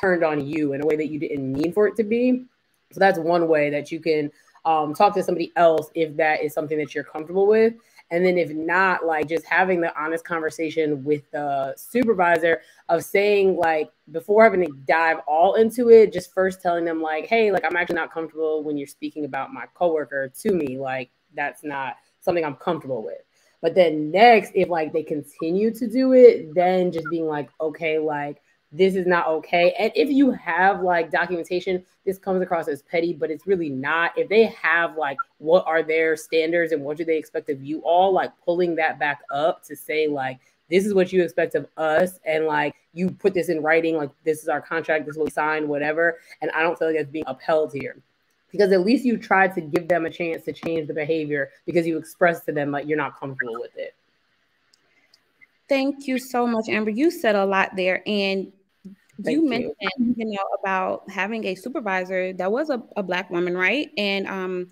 [SPEAKER 3] turned on you in a way that you didn't mean for it to be. So that's one way that you can talk to somebody else if that is something that you're comfortable with. And then if not, like just having the honest conversation with the supervisor of saying, like, before having to dive all into it, just first telling them like, hey, like, I'm actually not comfortable when you're speaking about my coworker to me. Like, that's not something I'm comfortable with. But then next, if like they continue to do it, then just being like, okay, like, this is not okay. And if you have like documentation, this comes across as petty, but it's really not. If they have like, what are their standards and what do they expect of you all, like pulling that back up to say like, this is what you expect of us. And like, you put this in writing, like, this is our contract, this is what we signed, whatever. And I don't feel like it's being upheld here. Because at least you tried to give them a chance to change the behavior because you expressed to them like you're not comfortable with it.
[SPEAKER 5] Thank you so much, Amber. You said a lot there. And you mentioned, about having a supervisor that was a Black woman, right? And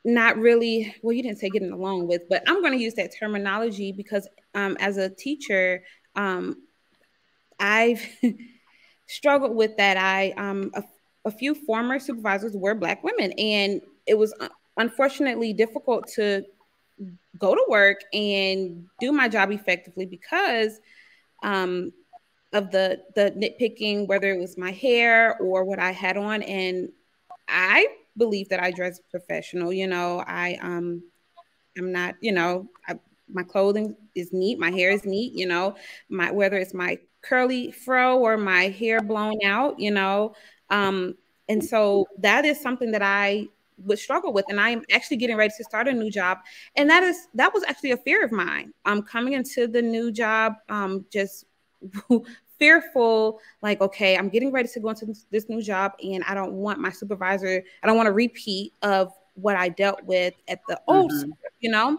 [SPEAKER 5] not really, well, you didn't say getting along with, but I'm going to use that terminology because as a teacher, I've struggled with that. A few former supervisors were Black women, and it was unfortunately difficult to go to work and do my job effectively because of the nitpicking, whether it was my hair or what I had on. And I believe that I dress professional. I'm not, my clothing is neat. My hair is neat, whether it's my curly fro or my hair blown out, and so that is something that I would struggle with. And I am actually getting ready to start a new job. And that was actually a fear of mine. Coming into the new job, just fearful, like, okay, I'm getting ready to go into this new job and I don't want my supervisor, I don't want a repeat of what I dealt with at the old school,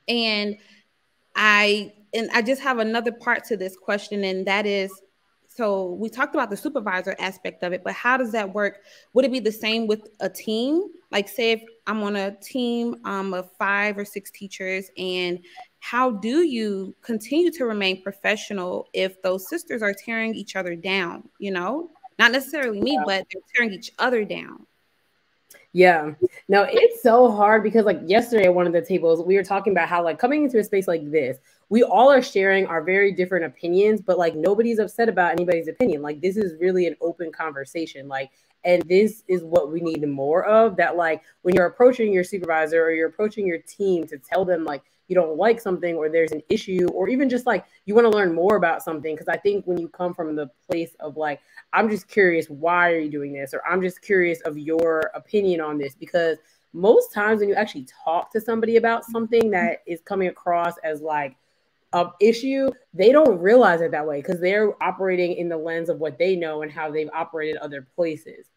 [SPEAKER 5] And I just have another part to this question, and that is, so we talked about the supervisor aspect of it, but how does that work? Would it be the same with a team? Like, say if I'm on a team of 5 or 6 teachers, and how do you continue to remain professional if those sisters are tearing each other down, Not necessarily me, but they're tearing each other down.
[SPEAKER 3] Yeah, no, it's so hard because like yesterday at one of the tables, we were talking about how like coming into a space like this, we all are sharing our very different opinions, but like nobody's upset about anybody's opinion. Like this is really an open conversation. Like, and this is what we need more of, that like when you're approaching your supervisor or you're approaching your team to tell them like you don't like something or there's an issue, or even just like you want to learn more about something. Because I think when you come from the place of like, I'm just curious, why are you doing this? Or I'm just curious of your opinion on this. Because most times when you actually talk to somebody about something that is coming across as like an issue, they don't realize it that way because they're operating in the lens of what they know and how they've operated other places.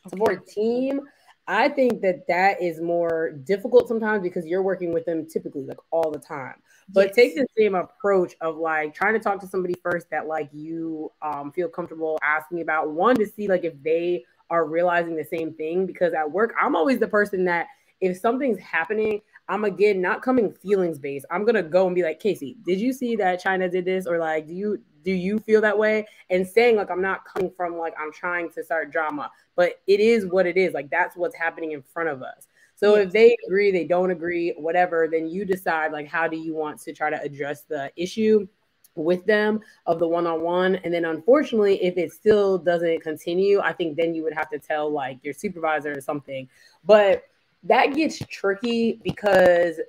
[SPEAKER 3] So for a team, I think that is more difficult sometimes because you're working with them typically like all the time. But take the same approach of like trying to talk to somebody first that like you feel comfortable asking about, one, to see like if they are realizing the same thing. Because at work, I'm always the person that if something's happening, I'm again not coming feelings based. I'm gonna go and be like, Casey, did you see that China did this? Or like, do you feel that way? And saying like I'm not coming from like I'm trying to start drama, but it is what it is. Like that's what's happening in front of us. So if they agree, they don't agree, whatever, then you decide like how do you want to try to address the issue with them of the one-on-one. And then unfortunately, if it still doesn't continue, I think then you would have to tell like your supervisor or something. But that gets tricky because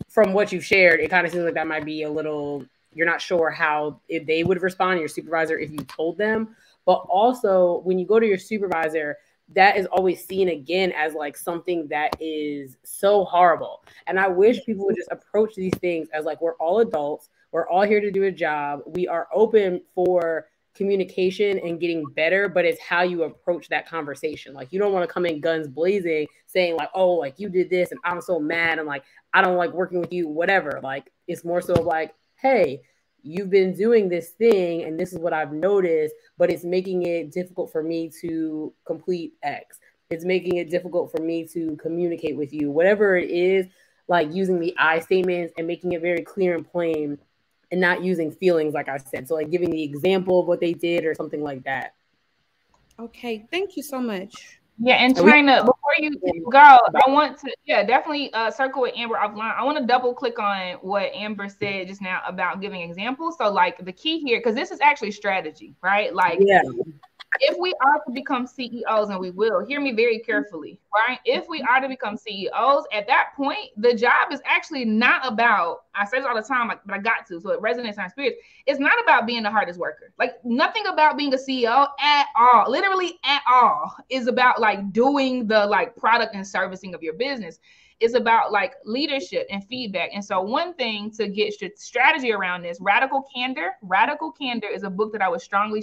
[SPEAKER 3] from what you've shared, it kind of seems like that might be a little, you're not sure how if they would respond, your supervisor, if you told them. But also when you go to your supervisor, that is always seen again as like something that is so horrible. And I wish people would just approach these things as like, we're all adults. We're all here to do a job. We are open for communication and getting better, but it's how you approach that conversation. Like you don't want to come in guns blazing saying like, oh, like you did this and I'm so mad and like I don't like working with you, whatever. Like it's more so like, hey, you've been doing this thing and this is what I've noticed, but it's making it difficult for me to complete X. It's making it difficult for me to communicate with you, whatever it is, like using the I statements and making it very clear and plain and not using feelings, like I said. So like giving the example of what they did or something like that.
[SPEAKER 5] Okay, thank you so much.
[SPEAKER 2] Yeah, and China, before you go, I want to, definitely circle with Amber offline. I want to double click on what Amber said just now about giving examples. So like the key here, because this is actually strategy, right? Like, if we are to become CEOs, and we will, hear me very carefully, right? If we are to become CEOs, at that point, the job is actually not about, I say this all the time, but I got to, so it resonates in my spirit. It's not about being the hardest worker. Like nothing about being a CEO at all, literally at all, is about like doing the like product and servicing of your business. It's about like leadership and feedback. And so one thing to get strategy around this, Radical Candor. Radical Candor is a book that I would strongly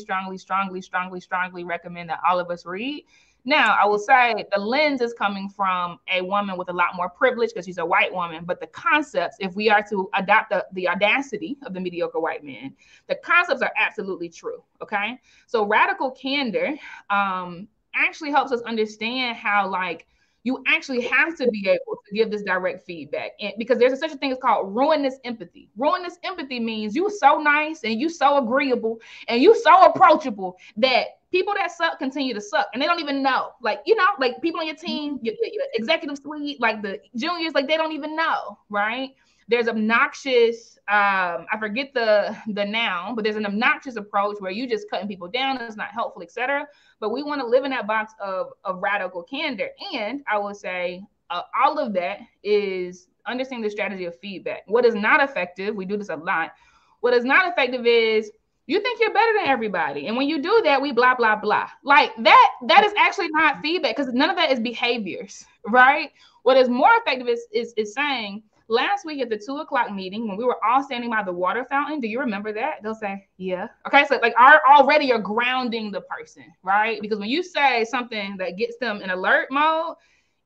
[SPEAKER 2] recommend that all of us read. Now, I will say the lens is coming from a woman with a lot more privilege because she's a white woman, but the concepts, if we are to adopt the audacity of the mediocre white man, the concepts are absolutely true, okay? So Radical Candor actually helps us understand how like you actually have to be able to give this direct feedback, and because there's such a thing as called ruinous empathy. Ruinous empathy means you so nice and you so agreeable and you so approachable that people that suck continue to suck and they don't even know. Like, you know, like people on your team, your executive suite, like the juniors, like they don't even know, right? There's obnoxious, I forget the noun, but there's an obnoxious approach where you just cutting people down, it's not helpful, etc. But we want to live in that box of radical candor. And I would say all of that is understanding the strategy of feedback. What is not effective, we do this a lot. What is not effective is you think you're better than everybody. And when you do that, we blah, blah, blah. Like that is actually not feedback because none of that is behaviors, right? What is more effective is saying, last week at the 2:00 meeting, when we were all standing by the water fountain, do you remember that? They'll say, yeah. Okay, so like already you're grounding the person, right? Because when you say something that gets them in alert mode,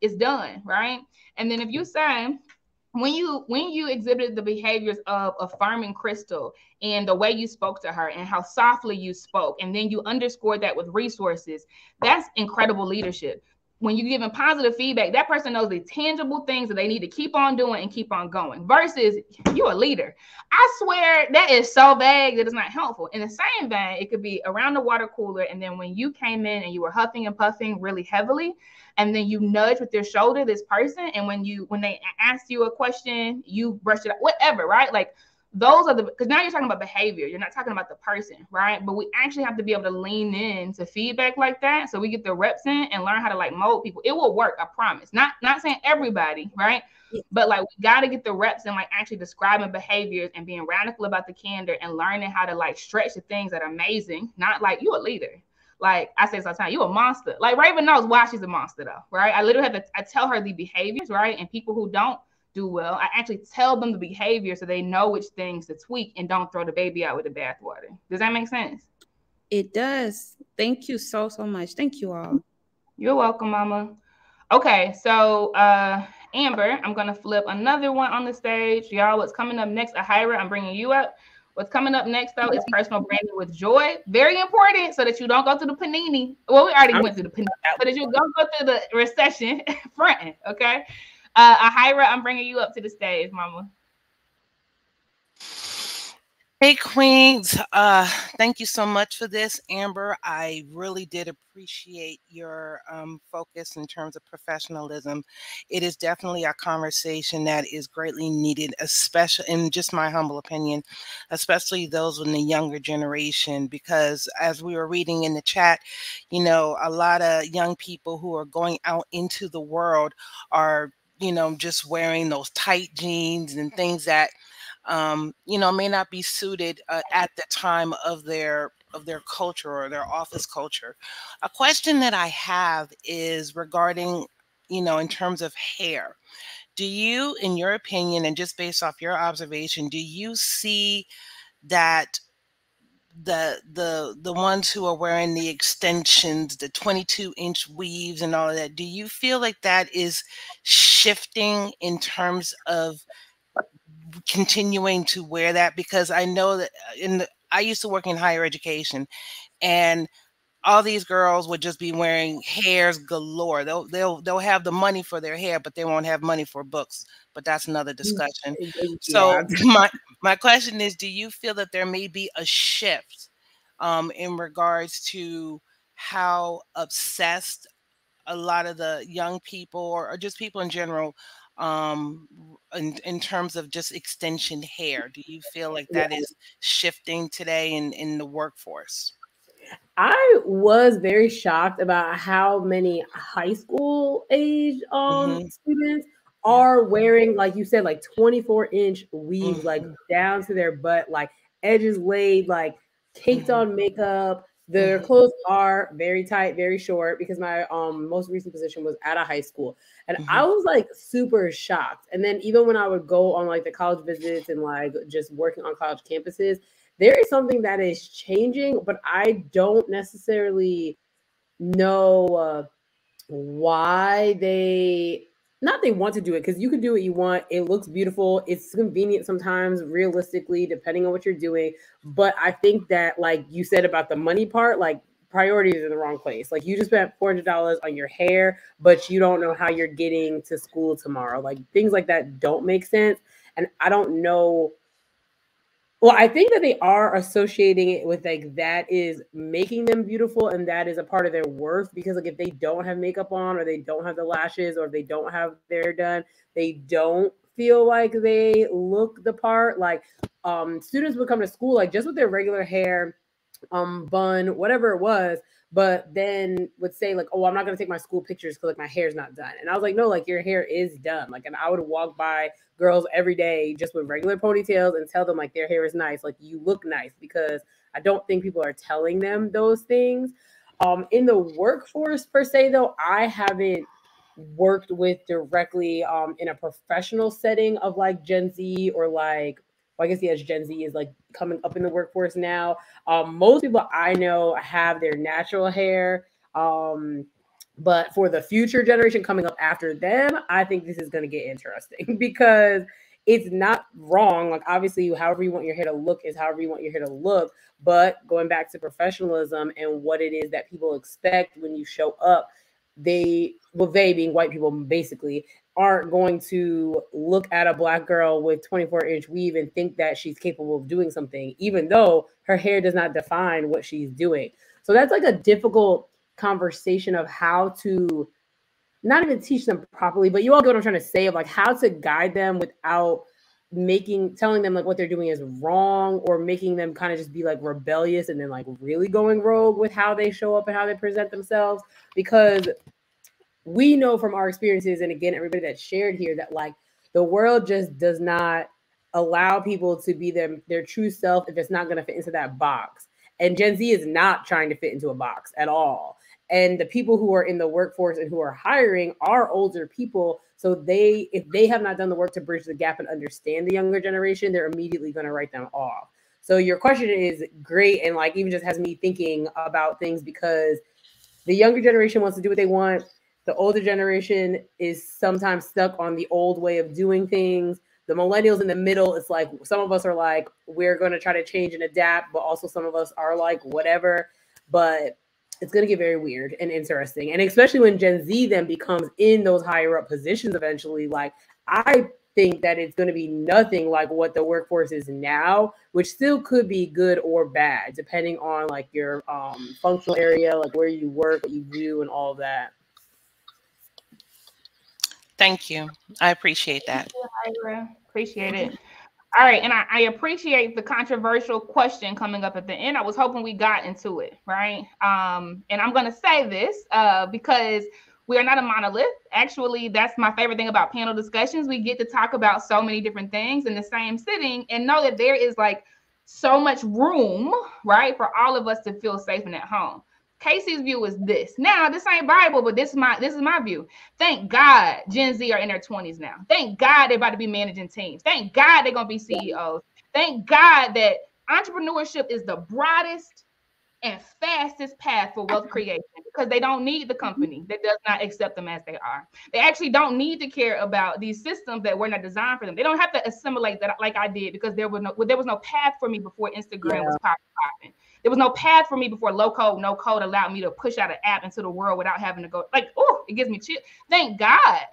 [SPEAKER 2] it's done, right? And then if you say, when you exhibited the behaviors of affirming Crystal and the way you spoke to her and how softly you spoke, and then you underscored that with resources, that's incredible leadership. When you're giving positive feedback, that person knows the tangible things that they need to keep on doing and keep on going versus you're a leader. I swear that is so vague that it's not helpful. In the same vein, it could be around the water cooler. And then when you came in and you were huffing and puffing really heavily, and then you nudge with your shoulder this person. And when they asked you a question, you brushed it out, whatever, right? Like, those are because now you're talking about behavior. You're not talking about the person, right? But we actually have to be able to lean in to feedback like that. So we get the reps in and learn how to like mold people. It will work, I promise. Not saying everybody, right? But like we got to get the reps in like actually describing behaviors and being radical about the candor and learning how to like stretch the things that are amazing. Not like you a leader. Like I say sometimes, you a monster. Like Raven knows why she's a monster though, right? I literally have to I tell her the behaviors, right? And people who don't do well, I actually tell them the behavior so they know which things to tweak and don't throw the baby out with the bathwater. Does that make sense?
[SPEAKER 5] It does. Thank you so much. Thank you all.
[SPEAKER 2] You're welcome, Mama. Okay, so Amber, I'm gonna flip another one on the stage. Y'all, what's coming up next? Ahira, I'm bringing you up. What's coming up next, though, is personal branding with joy. Very important so that you don't go through the panini. Well, we already went through the panini, so that you don't go through the recession fronting, okay? Ahira, I'm bringing you up to the stage, Mama.
[SPEAKER 6] Hey, Queens. Thank you so much for this, Amber. I really did appreciate your focus in terms of professionalism. It is definitely a conversation that is greatly needed, especially in just my humble opinion, especially those in the younger generation, because as we were reading in the chat, you know, a lot of young people who are going out into the world are, you know, just wearing those tight jeans and things that you know, may not be suited at the time of their culture or their office culture. A question that I have is regarding, you know, in terms of hair. Do you, in your opinion, and just based off your observation, do you see that the ones who are wearing the extensions, the 22-inch weaves and all of that, do you feel like that is shifting in terms of continuing to wear that? Because I know that I used to work in higher education, and all these girls would just be wearing hairs galore. They'll have the money for their hair, but they won't have money for books. But that's another discussion. So my question is, do you feel that there may be a shift in regards to how obsessed a lot of the young people or just people in general in terms of just extension hair? Do you feel like that is shifting today in the workforce?
[SPEAKER 3] I was very shocked about how many high school age students are wearing, like you said, like 24-inch weaves, like down to their butt, like edges laid, like caked on makeup. Their clothes are very tight, very short, because my most recent position was at a high school. And I was like super shocked. And then even when I would go on like the college visits and like just working on college campuses, there is something that is changing, but I don't necessarily know why they want to do it, because you can do what you want. It looks beautiful. It's convenient sometimes, realistically, depending on what you're doing. But I think that, like you said about the money part, like priorities are in the wrong place. Like you just spent $400 on your hair, but you don't know how you're getting to school tomorrow. Like things like that don't make sense. And I don't know. Well, I think that they are associating it with like that is making them beautiful and that is a part of their worth, because like if they don't have makeup on or they don't have the lashes or if they don't have their hair done, they don't feel like they look the part. Like students would come to school like just with their regular hair, bun, whatever it was, but then would say like, oh, I'm not going to take my school pictures because like my hair's not done. And I was like, no, like your hair is done. Like, and I would walk by girls every day just with regular ponytails and tell them like their hair is nice. Like you look nice, because I don't think people are telling them those things. In the workforce per se, though, I haven't worked with directly in a professional setting of like Gen Z or like, well, I guess yes, Gen Z is like coming up in the workforce now. Most people I know have their natural hair. But for the future generation coming up after them, I think this is going to get interesting because it's not wrong. Like obviously, however you want your hair to look is however you want your hair to look. But going back to professionalism and what it is that people expect when you show up, they being white people basically aren't going to look at a black girl with 24-inch weave and think that she's capable of doing something, even though her hair does not define what she's doing. So that's like a difficult conversation of how to not even teach them properly, but you all get what I'm trying to say, of like how to guide them without telling them like what they're doing is wrong, or making them kind of just be like rebellious and then like really going rogue with how they show up and how they present themselves. Because we know from our experiences, and again, everybody that's shared here, that like the world just does not allow people to be their true self if it's not going to fit into that box. And Gen Z is not trying to fit into a box at all. And the people who are in the workforce and who are hiring are older people. So if they have not done the work to bridge the gap and understand the younger generation, they're immediately going to write them off. So your question is great. And like, even just has me thinking about things, because the younger generation wants to do what they want. The older generation is sometimes stuck on the old way of doing things. The millennials in the middle, it's like some of us are like, we're going to try to change and adapt, but also some of us are like, whatever. But it's going to get very weird and interesting. And especially when Gen Z then becomes in those higher up positions eventually, like I think that it's going to be nothing like what the workforce is now, which still could be good or bad, depending on like your functional area, like where you work, what you do, and all of that.
[SPEAKER 6] Thank you. I appreciate that.
[SPEAKER 2] Thank you, Ira. Appreciate it. All right. And I appreciate the controversial question coming up at the end. I was hoping we got into it, right? And I'm going to say this because we are not a monolith. Actually, that's my favorite thing about panel discussions. We get to talk about so many different things in the same sitting and know that there is like so much room, right, for all of us to feel safe and at home. Casey's view is this. Now, this ain't Bible, but this is my view. Thank God Gen Z are in their 20s now. Thank God they're about to be managing teams. Thank God they're going to be CEOs. Thank God that entrepreneurship is the broadest and fastest path for wealth creation, because they don't need the company that does not accept them as they are. They actually don't need to care about these systems that were not designed for them. They don't have to assimilate that like I did, because there was no path for me before Instagram was popping. there was no path for me before low code, no code allowed me to push out an app into the world without having to go like, oh, it gives me chill. Thank God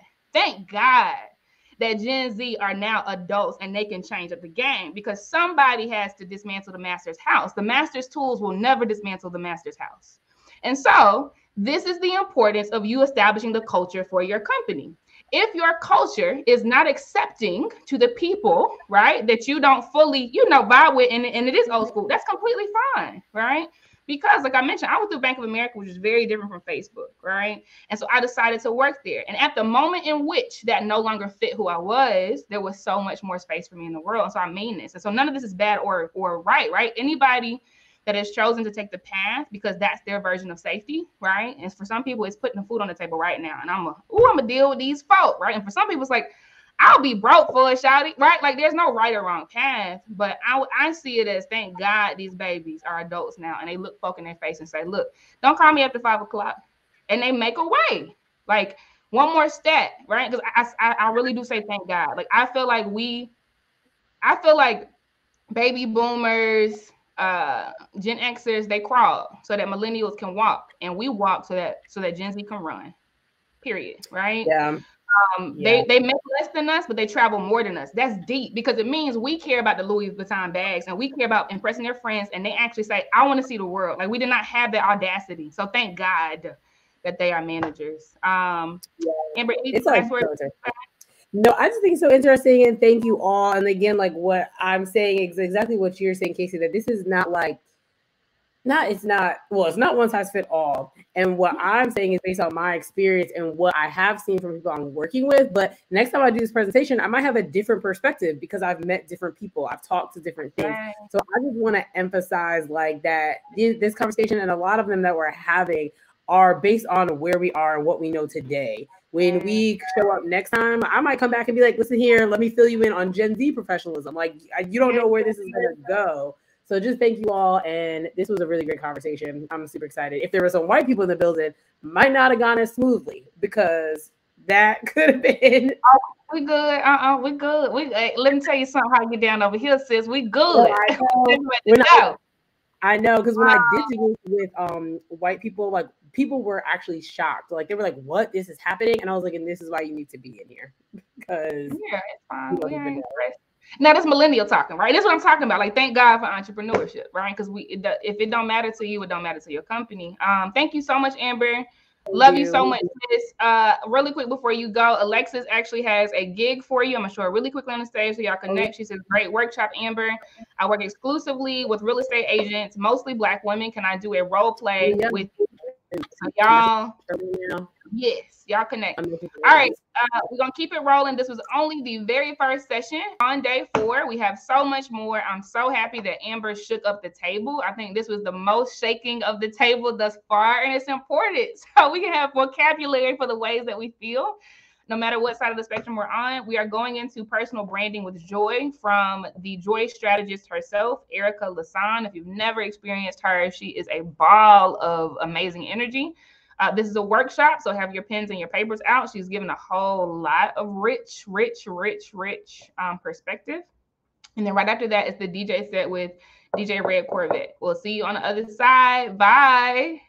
[SPEAKER 2] that Gen Z are now adults and they can change up the game, because somebody has to dismantle the master's house. The master's tools will never dismantle the master's house. And so this is the importance of you establishing the culture for your company. If your culture is not accepting to the people, right, that you don't fully, vibe with, and it is old school, that's completely fine, right? Because like I mentioned, I went through Bank of America, which is very different from Facebook, right? And so I decided to work there. And at the moment in which that no longer fit who I was, there was so much more space for me in the world. And so I mean this. And so none of this is bad or right? Anybody that has chosen to take the path because that's their version of safety, right? And for some people, it's putting the food on the table right now. And I'm gonna deal with these folk, right? And for some people, it's like, I'll be broke for a shouty, right? Like there's no right or wrong path, but I see it as, thank God these babies are adults now, and they look folk in their face and say, look, don't call me after 5 o'clock. And they make a way. Like one more stat, right? Because I really do say thank God. Like I feel like baby boomers, Gen Xers, they crawl so that millennials can walk, and we walk so that Gen Z can run. Period. Right?
[SPEAKER 3] Yeah.
[SPEAKER 2] They make less than us, but they travel more than us. That's deep, because it means we care about the Louis Vuitton bags and we care about impressing their friends, and they actually say, I want to see the world. Like we did not have that audacity. So thank God that they are managers. Amber,
[SPEAKER 3] it's like no, I just think it's so interesting, and thank you all. And again, like what I'm saying is exactly what you're saying, Casey, that this is not like it's not one size fit all. And what I'm saying is based on my experience and what I have seen from people I'm working with. But next time I do this presentation, I might have a different perspective because I've met different people. I've talked to different things. Right. So I just want to emphasize like that this conversation and a lot of them that we're having are based on where we are and what we know today. When we show up next time, I might come back and be like, listen here, let me fill you in on Gen Z professionalism. Like you don't know where this is going to go. So just thank you all. And this was a really great conversation. I'm super excited. If there were some white people in the building, might not have gone as smoothly because that could have been.
[SPEAKER 2] Oh, we good. We good. Let me tell you something how you get down over here, sis. We good.
[SPEAKER 3] I know, because when I did deal with white people, like people were actually shocked. Like they were like, what? This is happening? And I was like, and this is why you need to be in here. Because
[SPEAKER 2] it's fine. Now that's millennial talking, right? That's what I'm talking about. Like, thank God for entrepreneurship, right? Because if it don't matter to you, it don't matter to your company. Thank you so much, Amber. Love you so much, sis. Really quick before you go, Alexis actually has a gig for you. I'm gonna show her really quickly on the stage so y'all connect. She says, great workshop, Amber. I work exclusively with real estate agents, mostly Black women. Can I do a role play with you? So y'all, yes, y'all connect. All right, we're gonna keep it rolling. This was only the very first session on day 4. We have so much more. I'm so happy that Amber shook up the table. I think this was the most shaking of the table thus far, and it's important so we can have vocabulary for the ways that we feel. No matter what side of the spectrum we're on, we are going into personal branding with joy from the joy strategist herself, Erica Lasan. If you've never experienced her, she is a ball of amazing energy. This is a workshop, so have your pens and your papers out. She's given a whole lot of rich perspective. And then right after that is the DJ set with DJ Red Corvette. We'll see you on the other side. Bye.